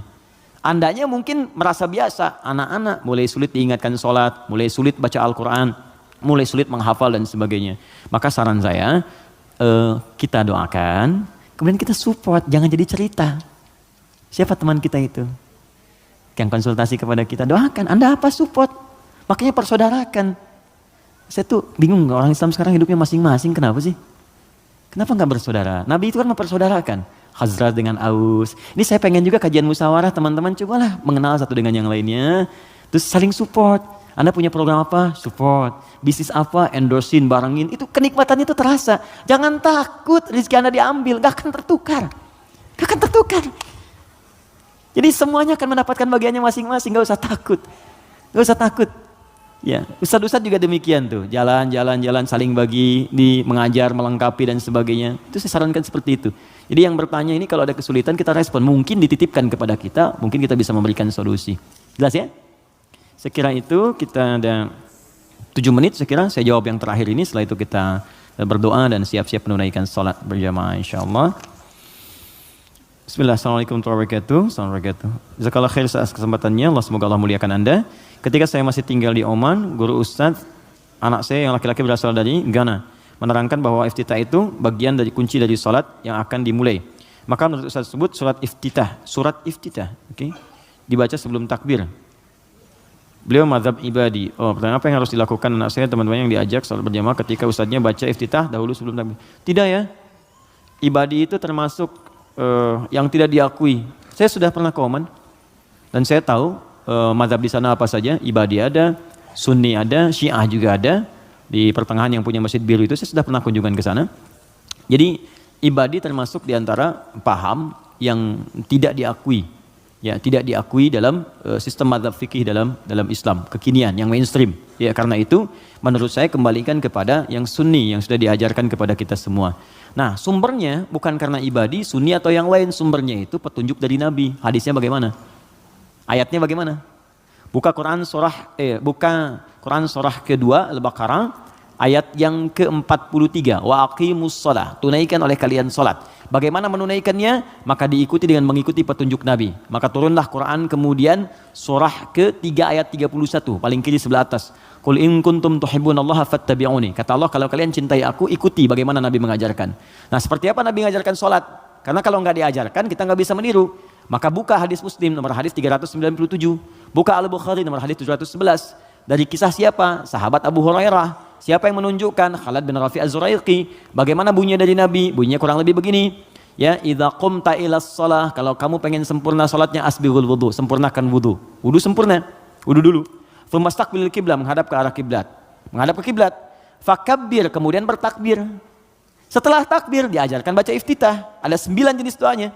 Andanya mungkin merasa biasa, anak-anak mulai sulit diingatkan sholat, mulai sulit baca Al-Quran, mulai sulit menghafal dan sebagainya. Maka saran saya, kita doakan, kemudian kita support, jangan jadi cerita. Siapa teman kita itu? Yang konsultasi kepada kita, doakan, Anda apa support? Makanya persaudarakan. Saya tuh bingung, orang Islam sekarang hidupnya masing-masing, kenapa sih? Kenapa nggak bersaudara? Nabi itu kan mempersaudarakan. Khazraj dengan Aus. Ini saya pengen juga kajian musyawarah, teman-teman cobalah mengenal satu dengan yang lainnya. Terus saling support. Anda punya program apa? Support. Bisnis apa? Endorsein, barengin. Itu kenikmatannya itu terasa. Jangan takut rezeki Anda diambil. Gak akan tertukar. Jadi semuanya akan mendapatkan bagiannya masing-masing. Gak usah takut. Ya, ustadz-ustadz juga demikian tuh. Jalan, saling bagi, mengajar, melengkapi dan sebagainya. Itu saya sarankan seperti itu. Jadi yang bertanya ini kalau ada kesulitan kita respon. Mungkin dititipkan kepada kita, mungkin kita bisa memberikan solusi. Jelas ya? Sekira itu kita ada 7 menit sekira. Saya jawab yang terakhir ini. Setelah itu kita berdoa dan siap-siap menunaikan salat berjamaah insyaAllah. Bismillah, assalamualaikum warahmatullahi wabarakatuh. Jazakallah khair atas kesempatannya. Allah semoga Allah muliakan Anda. Ketika saya masih tinggal di Oman, guru ustadz, anak saya yang laki-laki berasal dari Ghana, menerangkan bahwa iftitah itu bagian dari kunci dari salat yang akan dimulai. Maka menurut ustadz tersebut surat iftitah, okay, dibaca sebelum takbir. Beliau mazhab ibadi. Pertanyaan apa yang harus dilakukan anak saya, teman-teman yang diajak salat berjamaah ketika ustadznya baca iftitah dahulu sebelum takbir? Tidak ya. Ibadi itu termasuk yang tidak diakui. Saya sudah pernah ke Oman dan saya tahu mazhab di sana apa saja. Ibadi ada, Sunni ada, Syiah juga ada. Di pertengahan yang punya Masjid Biru itu saya sudah pernah kunjungan ke sana. Jadi ibadi termasuk di antara paham yang tidak diakui. Ya, tidak diakui dalam sistem mazhab fikih dalam Islam kekinian yang mainstream. Ya, karena itu menurut saya kembalikan kepada yang Sunni yang sudah diajarkan kepada kita semua. Nah, sumbernya bukan karena ibadi, Sunni atau yang lain, sumbernya itu petunjuk dari Nabi. Hadisnya bagaimana? Ayatnya bagaimana? Buka Quran surah kedua Al-Baqarah ayat yang ke-43. Wa aqimus shalah. Tunaikan oleh kalian salat. Bagaimana menunaikannya? Maka diikuti dengan mengikuti petunjuk Nabi. Maka turunlah Quran kemudian surah ke-3 ayat 31, paling kiri sebelah atas. Qul in kuntum tuhibbunallaha fattabi'uni. Kata Allah, kalau kalian cintai aku, ikuti bagaimana Nabi mengajarkan. Nah, seperti apa Nabi mengajarkan salat? Karena kalau nggak diajarkan, kita nggak bisa meniru. Maka buka hadis Muslim nomor hadis 397. Buka Al-Bukhari nomor hadis 711. Dari kisah siapa? Sahabat Abu Hurairah. Siapa yang menunjukkan? Khalid bin Rafi' Az-Zuraiqi. Bagaimana bunyinya dari Nabi? Bunyinya kurang lebih begini. Ya, idza qumta ilas shalah, kalau kamu pengen sempurna salatnya asbighul wudu, sempurnakan wudu. Wudu sempurna. Wudu dulu. Tsumastaqbilil qiblah, menghadap ke arah kiblat. Menghadap ke kiblat. Fakabbir, kemudian bertakbir. Setelah takbir diajarkan baca iftitah. Ada 9 jenis doanya.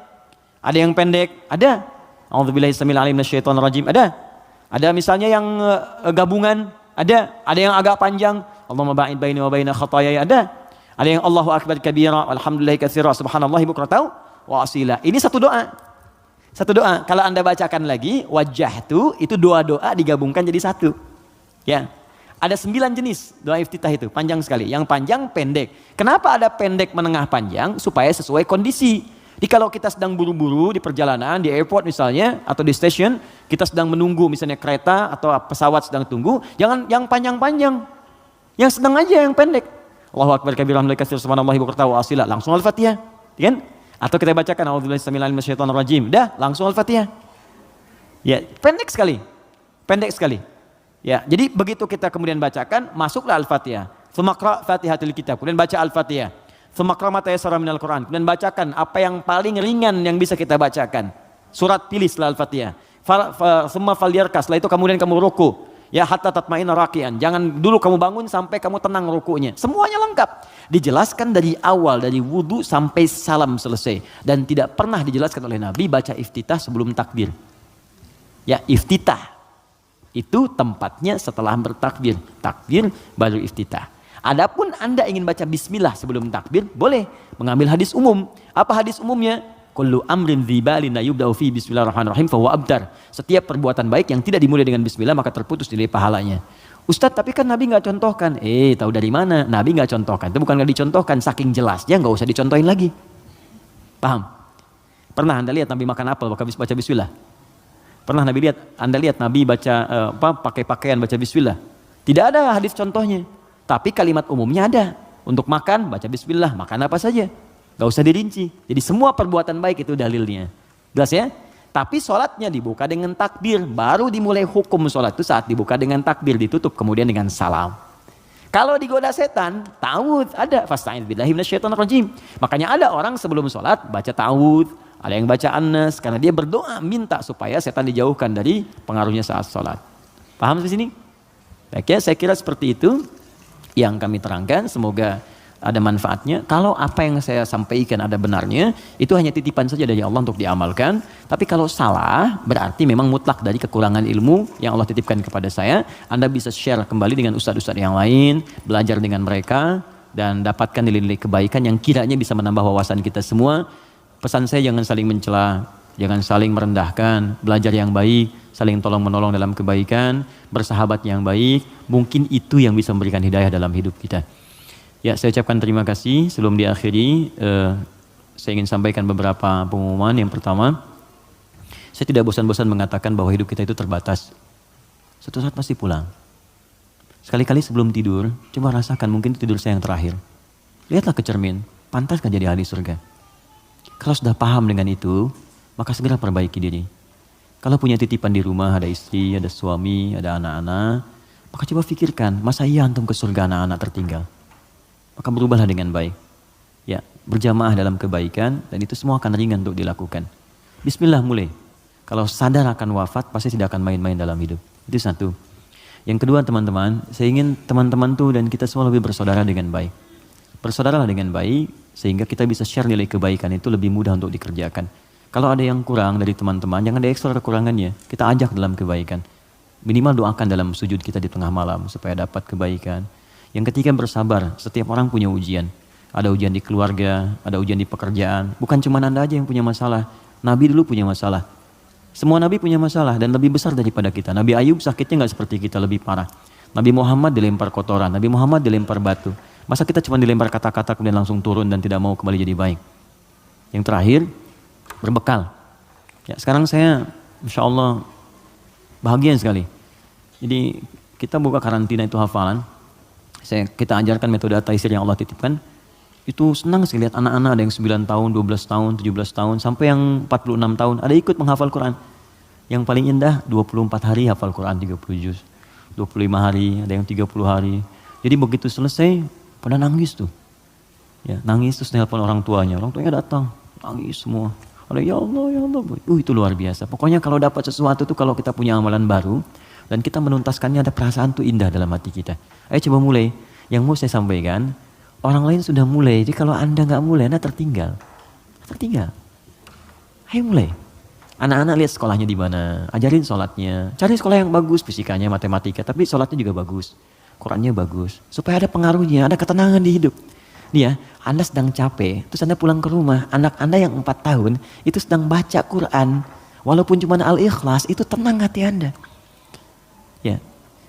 Ada yang pendek, ada. A'udzubillahi samil alim minasyaitonir rajim, ada. Ada misalnya yang gabungan, ada. Ada yang agak panjang. Allahumma ba'id baini wa baina khataayaya, ada. Ada yang Allahu akbar kabira, alhamdulillahi katsira, subhanallahi bukratan wa asila. Ini satu doa. Satu doa. Kalau Anda bacakan lagi, wajjahtu, itu doa-doa digabungkan jadi satu. Ya. Ada 9 jenis doa iftitah itu, panjang sekali. Yang panjang, pendek. Kenapa ada pendek, menengah, panjang? Supaya sesuai kondisi. Jadi kalau kita sedang buru-buru di perjalanan, di airport misalnya, atau di stasiun, kita sedang menunggu misalnya kereta atau pesawat sedang tunggu, jangan yang panjang-panjang. Yang sedang aja yang pendek. Allahu akbar kabira, alhamdulillahi katsira, subhanallahi bukratan wa asila. Langsung Al-Fatihah. Kan? Atau kita bacakan a'udzubillahi samil alim minasyaitonir rajim. Dah, langsung Al-Fatihah. Ya, pendek sekali. Pendek sekali. Ya, jadi begitu kita kemudian bacakan, masuklah Al-Fatihah. Tsumaqra Fatihatul Kitab, kemudian baca Al-Fatihah. Tsumaqra ma tayassara minal Qur'an, kemudian bacakan apa yang paling ringan yang bisa kita bacakan. Surat pilih setelah Al-Fatihah. Tsumma falyarkas, setelah itu kemudian kamu ruku. Ya, hatta tatma'inna raki'an. Jangan dulu kamu bangun sampai kamu tenang rukunya. Semuanya lengkap. Dijelaskan dari awal, dari wudu sampai salam selesai. Dan tidak pernah dijelaskan oleh Nabi baca iftitah sebelum takbir. Ya, iftitah. Itu tempatnya setelah bertakbir. Takbir baru iftitah. Adapun Anda ingin baca bismillah sebelum takbir, boleh. Mengambil hadis umum. Apa hadis umumnya? Kullu amrin dzibalin la yubda'u fi bismillahirrahmanirrahim fa huwa abtar. Setiap perbuatan baik yang tidak dimulai dengan bismillah maka terputus nilai pahalanya. Ustadz, tapi kan Nabi nggak contohkan. Tahu dari mana? Nabi nggak contohkan. Itu bukan nggak dicontohkan, saking jelasnya nggak usah dicontohin lagi. Paham? Pernah Anda lihat Nabi makan apel pakai baca bismillah? Pernah Anda lihat Nabi baca pakai pakaian baca bismillah? Tidak ada hadis contohnya. Tapi kalimat umumnya ada. Untuk makan baca bismillah, makan apa saja. Gak usah dirinci. Jadi semua perbuatan baik itu dalilnya. Jelas ya? Tapi sholatnya dibuka dengan takbir. Baru dimulai hukum sholat itu saat dibuka dengan takbir. Ditutup kemudian dengan salam. Kalau digoda setan, ta'awudz ada. Fasta'idz billahi minasyaitonir rajim. Makanya ada orang sebelum sholat baca ta'awudz. Ada yang baca an-nas. Karena dia berdoa minta supaya setan dijauhkan dari pengaruhnya saat sholat. Paham di sini? Baik ya, saya kira seperti itu yang kami terangkan. Semoga ada manfaatnya. Kalau apa yang saya sampaikan ada benarnya, itu hanya titipan saja dari Allah untuk diamalkan. Tapi kalau salah, berarti memang mutlak dari kekurangan ilmu yang Allah titipkan kepada saya. Anda bisa share kembali dengan ustadz-ustadz yang lain, belajar dengan mereka, dan dapatkan nilai-nilai kebaikan yang kiranya bisa menambah wawasan kita semua. Pesan saya, jangan saling mencela, jangan saling merendahkan, belajar yang baik, saling tolong-menolong dalam kebaikan, bersahabat yang baik. Mungkin itu yang bisa memberikan hidayah dalam hidup kita. Ya, saya ucapkan terima kasih. Sebelum diakhiri, saya ingin sampaikan beberapa pengumuman. Yang pertama, saya tidak bosan-bosan mengatakan bahwa hidup kita itu terbatas. Suatu saat pasti pulang. Sekali-kali sebelum tidur, coba rasakan mungkin tidur saya yang terakhir. Lihatlah ke cermin, pantaskah jadi ahli surga? Kalau sudah paham dengan itu, maka segera perbaiki diri. Kalau punya titipan di rumah, ada istri, ada suami, ada anak-anak, maka coba pikirkan, masa iya antum ke surga anak-anak tertinggal? Maka berubahlah dengan baik. Ya, berjamaah dalam kebaikan dan itu semua akan ringan untuk dilakukan. Bismillah mulai. Kalau sadar akan wafat pasti tidak akan main-main dalam hidup. Itu satu. Yang kedua teman-teman, saya ingin teman-teman tuh dan kita semua lebih bersaudara dengan baik. Bersaudaralah dengan baik sehingga kita bisa share nilai kebaikan itu lebih mudah untuk dikerjakan. Kalau ada yang kurang dari teman-teman, jangan diekstra kekurangannya. Kita ajak dalam kebaikan. Minimal doakan dalam sujud kita di tengah malam supaya dapat kebaikan. Yang ketiga, bersabar. Setiap orang punya ujian. Ada ujian di keluarga, ada ujian di pekerjaan. Bukan cuma Anda aja yang punya masalah. Nabi dulu punya masalah. Semua Nabi punya masalah dan lebih besar daripada kita. Nabi Ayub sakitnya nggak seperti kita, lebih parah. Nabi Muhammad dilempar kotoran, Nabi Muhammad dilempar batu. Masa kita cuma dilempar kata-kata kemudian langsung turun dan tidak mau kembali jadi baik. Yang terakhir, berbekal. Ya, sekarang saya insya Allah bahagia sekali. Jadi kita buka karantina itu hafalan. Kita ajarkan metode taisir yang Allah titipkan. Itu senang sekali lihat anak-anak ada yang 9 tahun, 12 tahun, 17 tahun, sampai yang 46 tahun. Ada ikut menghafal Quran. Yang paling indah 24 hari hafal Quran 30 juz. 25 hari, ada yang 30 hari. Jadi begitu selesai, pada nangis tuh. Ya, nangis terus nelpon orang tuanya datang, nangis semua. Ada ya Allah. Itu luar biasa. Pokoknya kalau dapat sesuatu tuh, kalau kita punya amalan baru dan kita menuntaskannya, ada perasaan tuh indah dalam hati kita. Ayo coba mulai. Yang mau saya sampaikan, orang lain sudah mulai. Jadi kalau Anda nggak mulai, Anda tertinggal. Ayo mulai. Anak-anak lihat sekolahnya di mana, ajarin sholatnya. Cari sekolah yang bagus, fisikanya, matematika, tapi sholatnya juga bagus. Qurannya bagus. Supaya ada pengaruhnya, ada ketenangan di hidup. Nih ya, Anda sedang capek, terus Anda pulang ke rumah, anak Anda yang 4 tahun, itu sedang baca Quran, walaupun cuma Al-Ikhlas, itu tenang hati Anda. Ya,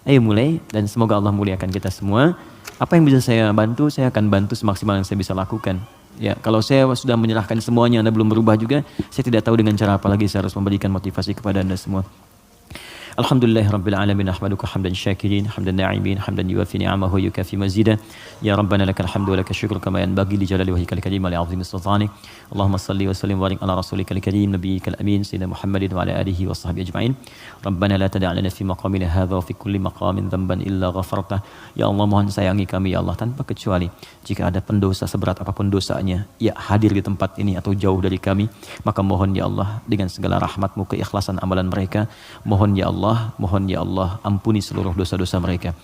ayo mulai, dan semoga Allah muliakan kita semua. Apa yang bisa saya bantu, saya akan bantu semaksimal yang saya bisa lakukan. Ya, kalau saya sudah menyerahkan semuanya, Anda belum berubah juga, saya tidak tahu dengan cara apa lagi saya harus memberikan motivasi kepada Anda semua. Alhamdulillahirabbil alamin, ahmaduka hamdan syakirin, hamdan na'imin, hamdan yuwafi ni'amahu yukafi mazida. Ya Rabbana lakal hamdu wa lakal syukru kama yanbaghi li jalali wajhikal karim wa li 'azimi sultanik. Allahumma salli wa sallim wa barik ala rasulikal karim nabiyyikal amin sayyidina Muhammadin wa ala alihi wa sahbihi ajma'in. Rabbana la tada' lana fi maqamina hadha wa fi kulli maqamin dhanban illa ghafartah. Ya Allah, mohon sayangi kami ya Allah tanpa kecuali. Jika ada pendosa seberat apapun dosanya, ya hadir di tempat ini atau jauh dari kami, maka mohon ya Allah dengan segala rahmat-Mu keikhlasan amalan mereka. Mohon ya Allah, ampuni seluruh dosa-dosa mereka.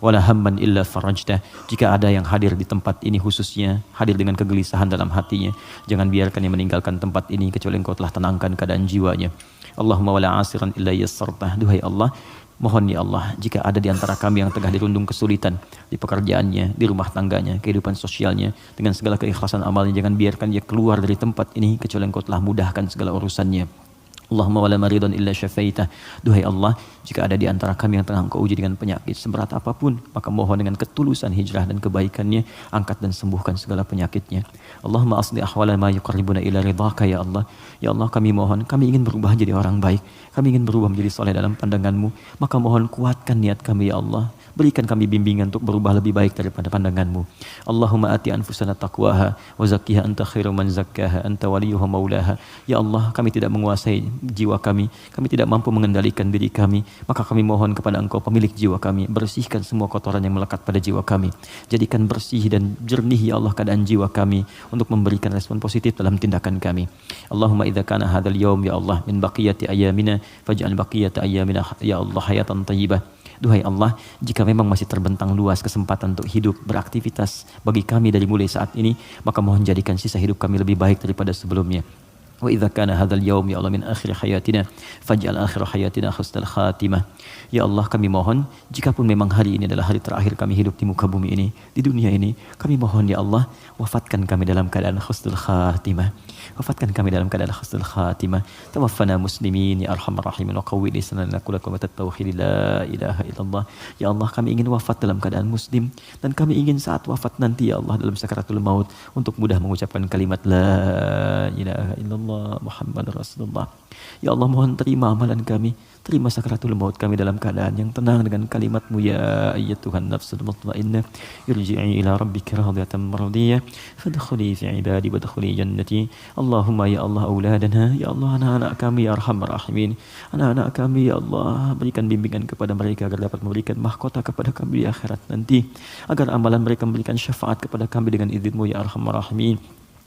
Wala hamman illa farajtah. Jika ada yang hadir di tempat ini khususnya, hadir dengan kegelisahan dalam hatinya, jangan biarkan dia meninggalkan tempat ini kecuali Engkau telah tenangkan keadaan jiwanya. Allahumma wala asiran illa yassartah. Duhai Allah, mohon ya Allah, jika ada di antara kami yang tengah dirundung kesulitan di pekerjaannya, di rumah tangganya, kehidupan sosialnya, dengan segala keikhlasan amalnya, jangan biarkan dia keluar dari tempat ini kecuali Engkau telah mudahkan segala urusannya. Allahumma wala maridun illa syafaitah. Duhai Allah, jika ada di antara kami yang tengah Engkau uji dengan penyakit seberat apapun, maka mohon dengan ketulusan hijrah dan kebaikannya, angkat dan sembuhkan segala penyakitnya. Allahumma asli ahwala ma yuqarribuna ila ridhaka ya Allah. Ya Allah, kami mohon, kami ingin berubah jadi orang baik, kami ingin berubah menjadi soleh dalam pandangan-Mu, maka mohon kuatkan niat kami ya Allah. Berikan kami bimbingan untuk berubah lebih baik daripada pandangan-Mu. Allahumma ati anfusana taqwaha wa zakkiha anta khairu man zakkaha anta waliyuha maulaha. Ya Allah, kami tidak menguasai jiwa kami tidak mampu mengendalikan diri kami, maka kami mohon kepada Engkau pemilik jiwa kami, bersihkan semua kotoran yang melekat pada jiwa kami. Jadikan bersih dan jernih ya Allah keadaan jiwa kami untuk memberikan respon positif dalam tindakan kami. Allahumma idza kana hadzal yaum ya Allah min baqiyati ayyamina faj'al baqiyata ayyamina ya Allah hayatan thayyibah. Duhai Allah, jika memang masih terbentang luas kesempatan untuk hidup, beraktivitas bagi kami dari mulai saat ini, maka mohon jadikan sisa hidup kami lebih baik daripada sebelumnya. Wa idza kana hadzal yaum ya Allah min akhir hayatina faj'al akhir hayatina husnal khatimah. Ya Allah, kami mohon jika pun memang hari ini adalah hari terakhir kami hidup di muka bumi ini, di dunia ini, kami mohon ya Allah, wafatkan kami dalam keadaan husnul khatimah. Wafatkan kami dalam keadaan husnul khatimah. Tawaffana muslimin ya arhamar rahimin wa qawwi lisanana kalimat tauhid la ilaha illallah. Ya Allah, kami ingin wafat dalam keadaan muslim, dan kami ingin saat wafat nanti ya Allah dalam sakaratul maut untuk mudah mengucapkan kalimat la ilaha illallah Muhammad Rasulullah. Ya Allah, mohon terima amalan kami, terima sakaratul maut kami dalam keadaan yang tenang dengan kalimat-Mu ya ayyatuhan nafsul mutmainnah irji'i ila rabbika radiyatan mardiyah fadkhuli fi ibadi wadkhuli jannati. Allahumma ya Allah auladana, ya Allah anak-anak kami ya arhamar rahimin, anak-anak kami ya Allah, berikan bimbingan kepada mereka agar dapat memberikan mahkota kepada kami di akhirat nanti, agar amalan mereka memberikan syafaat kepada kami dengan izin-Mu ya arhamar rahimin.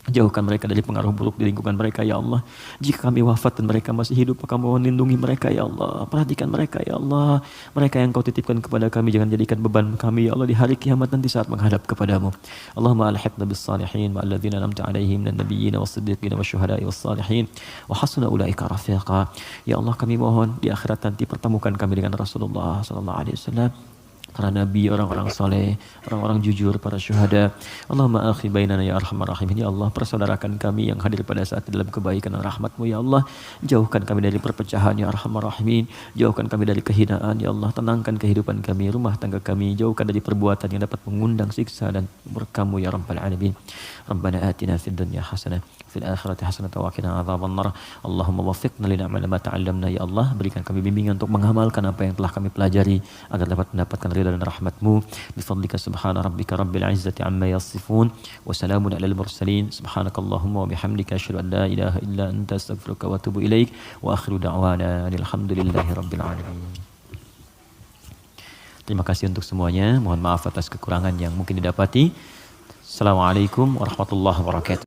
Jauhkan mereka dari pengaruh buruk di lingkungan mereka ya Allah. Jika kami wafat dan mereka masih hidup, maka mohon lindungi mereka ya Allah. Perhatikan mereka ya Allah. Mereka yang Kau titipkan kepada kami, jangan jadikan beban kami ya Allah di hari kiamat nanti saat menghadap kepadamu. Allahumma alhiqna bis salihin wa alladhina an'amta alaihim minan nabiyyin was-siddiqin wasyuhada'i was-salihin wa hasuna ulaika rafiqa. Ya Allah, kami mohon di akhirat nanti pertemukan kami dengan Rasulullah sallallahu alaihi wasallam, para nabi, orang-orang saleh, orang-orang jujur, para syuhada. Allahumma akhi bainana ya arhamar rahimin. Ya Allah, persaudarakan kami yang hadir pada saat dalam kebaikan dan rahmat-Mu ya Allah. Jauhkan kami dari perpecahan ya arhamar rahimin. Jauhkan kami dari kehinaan ya Allah. Tenangkan kehidupan kami, rumah tangga kami. Jauhkan dari perbuatan yang dapat mengundang siksa dan murka-Mu ya rabbal alamin. Rabbana atina fid dunya hasanah fil akhirati hasanatan wa qina adzabannar. Allahumma waffiqna li na'mal ma ta'allamna ya Allah, berikan kami bimbingan untuk mengamalkan apa yang telah kami pelajari agar dapat mendapatkan ridha dan rahmat-Mu. Bi fadlika subhana rabbika rabbil izzati amma yasifun wa salamun alal mursalin. Subhanakallahumma wa bihamdika asyhadu an la ilaha illa anta astaghfiruka wa atubu ilaik. Wa akhiru da'wana alhamdulillahi rabbil alamin. Terima kasih untuk semuanya. Mohon maaf atas kekurangan yang mungkin didapati. Assalamualaikum warahmatullahi wabarakatuh.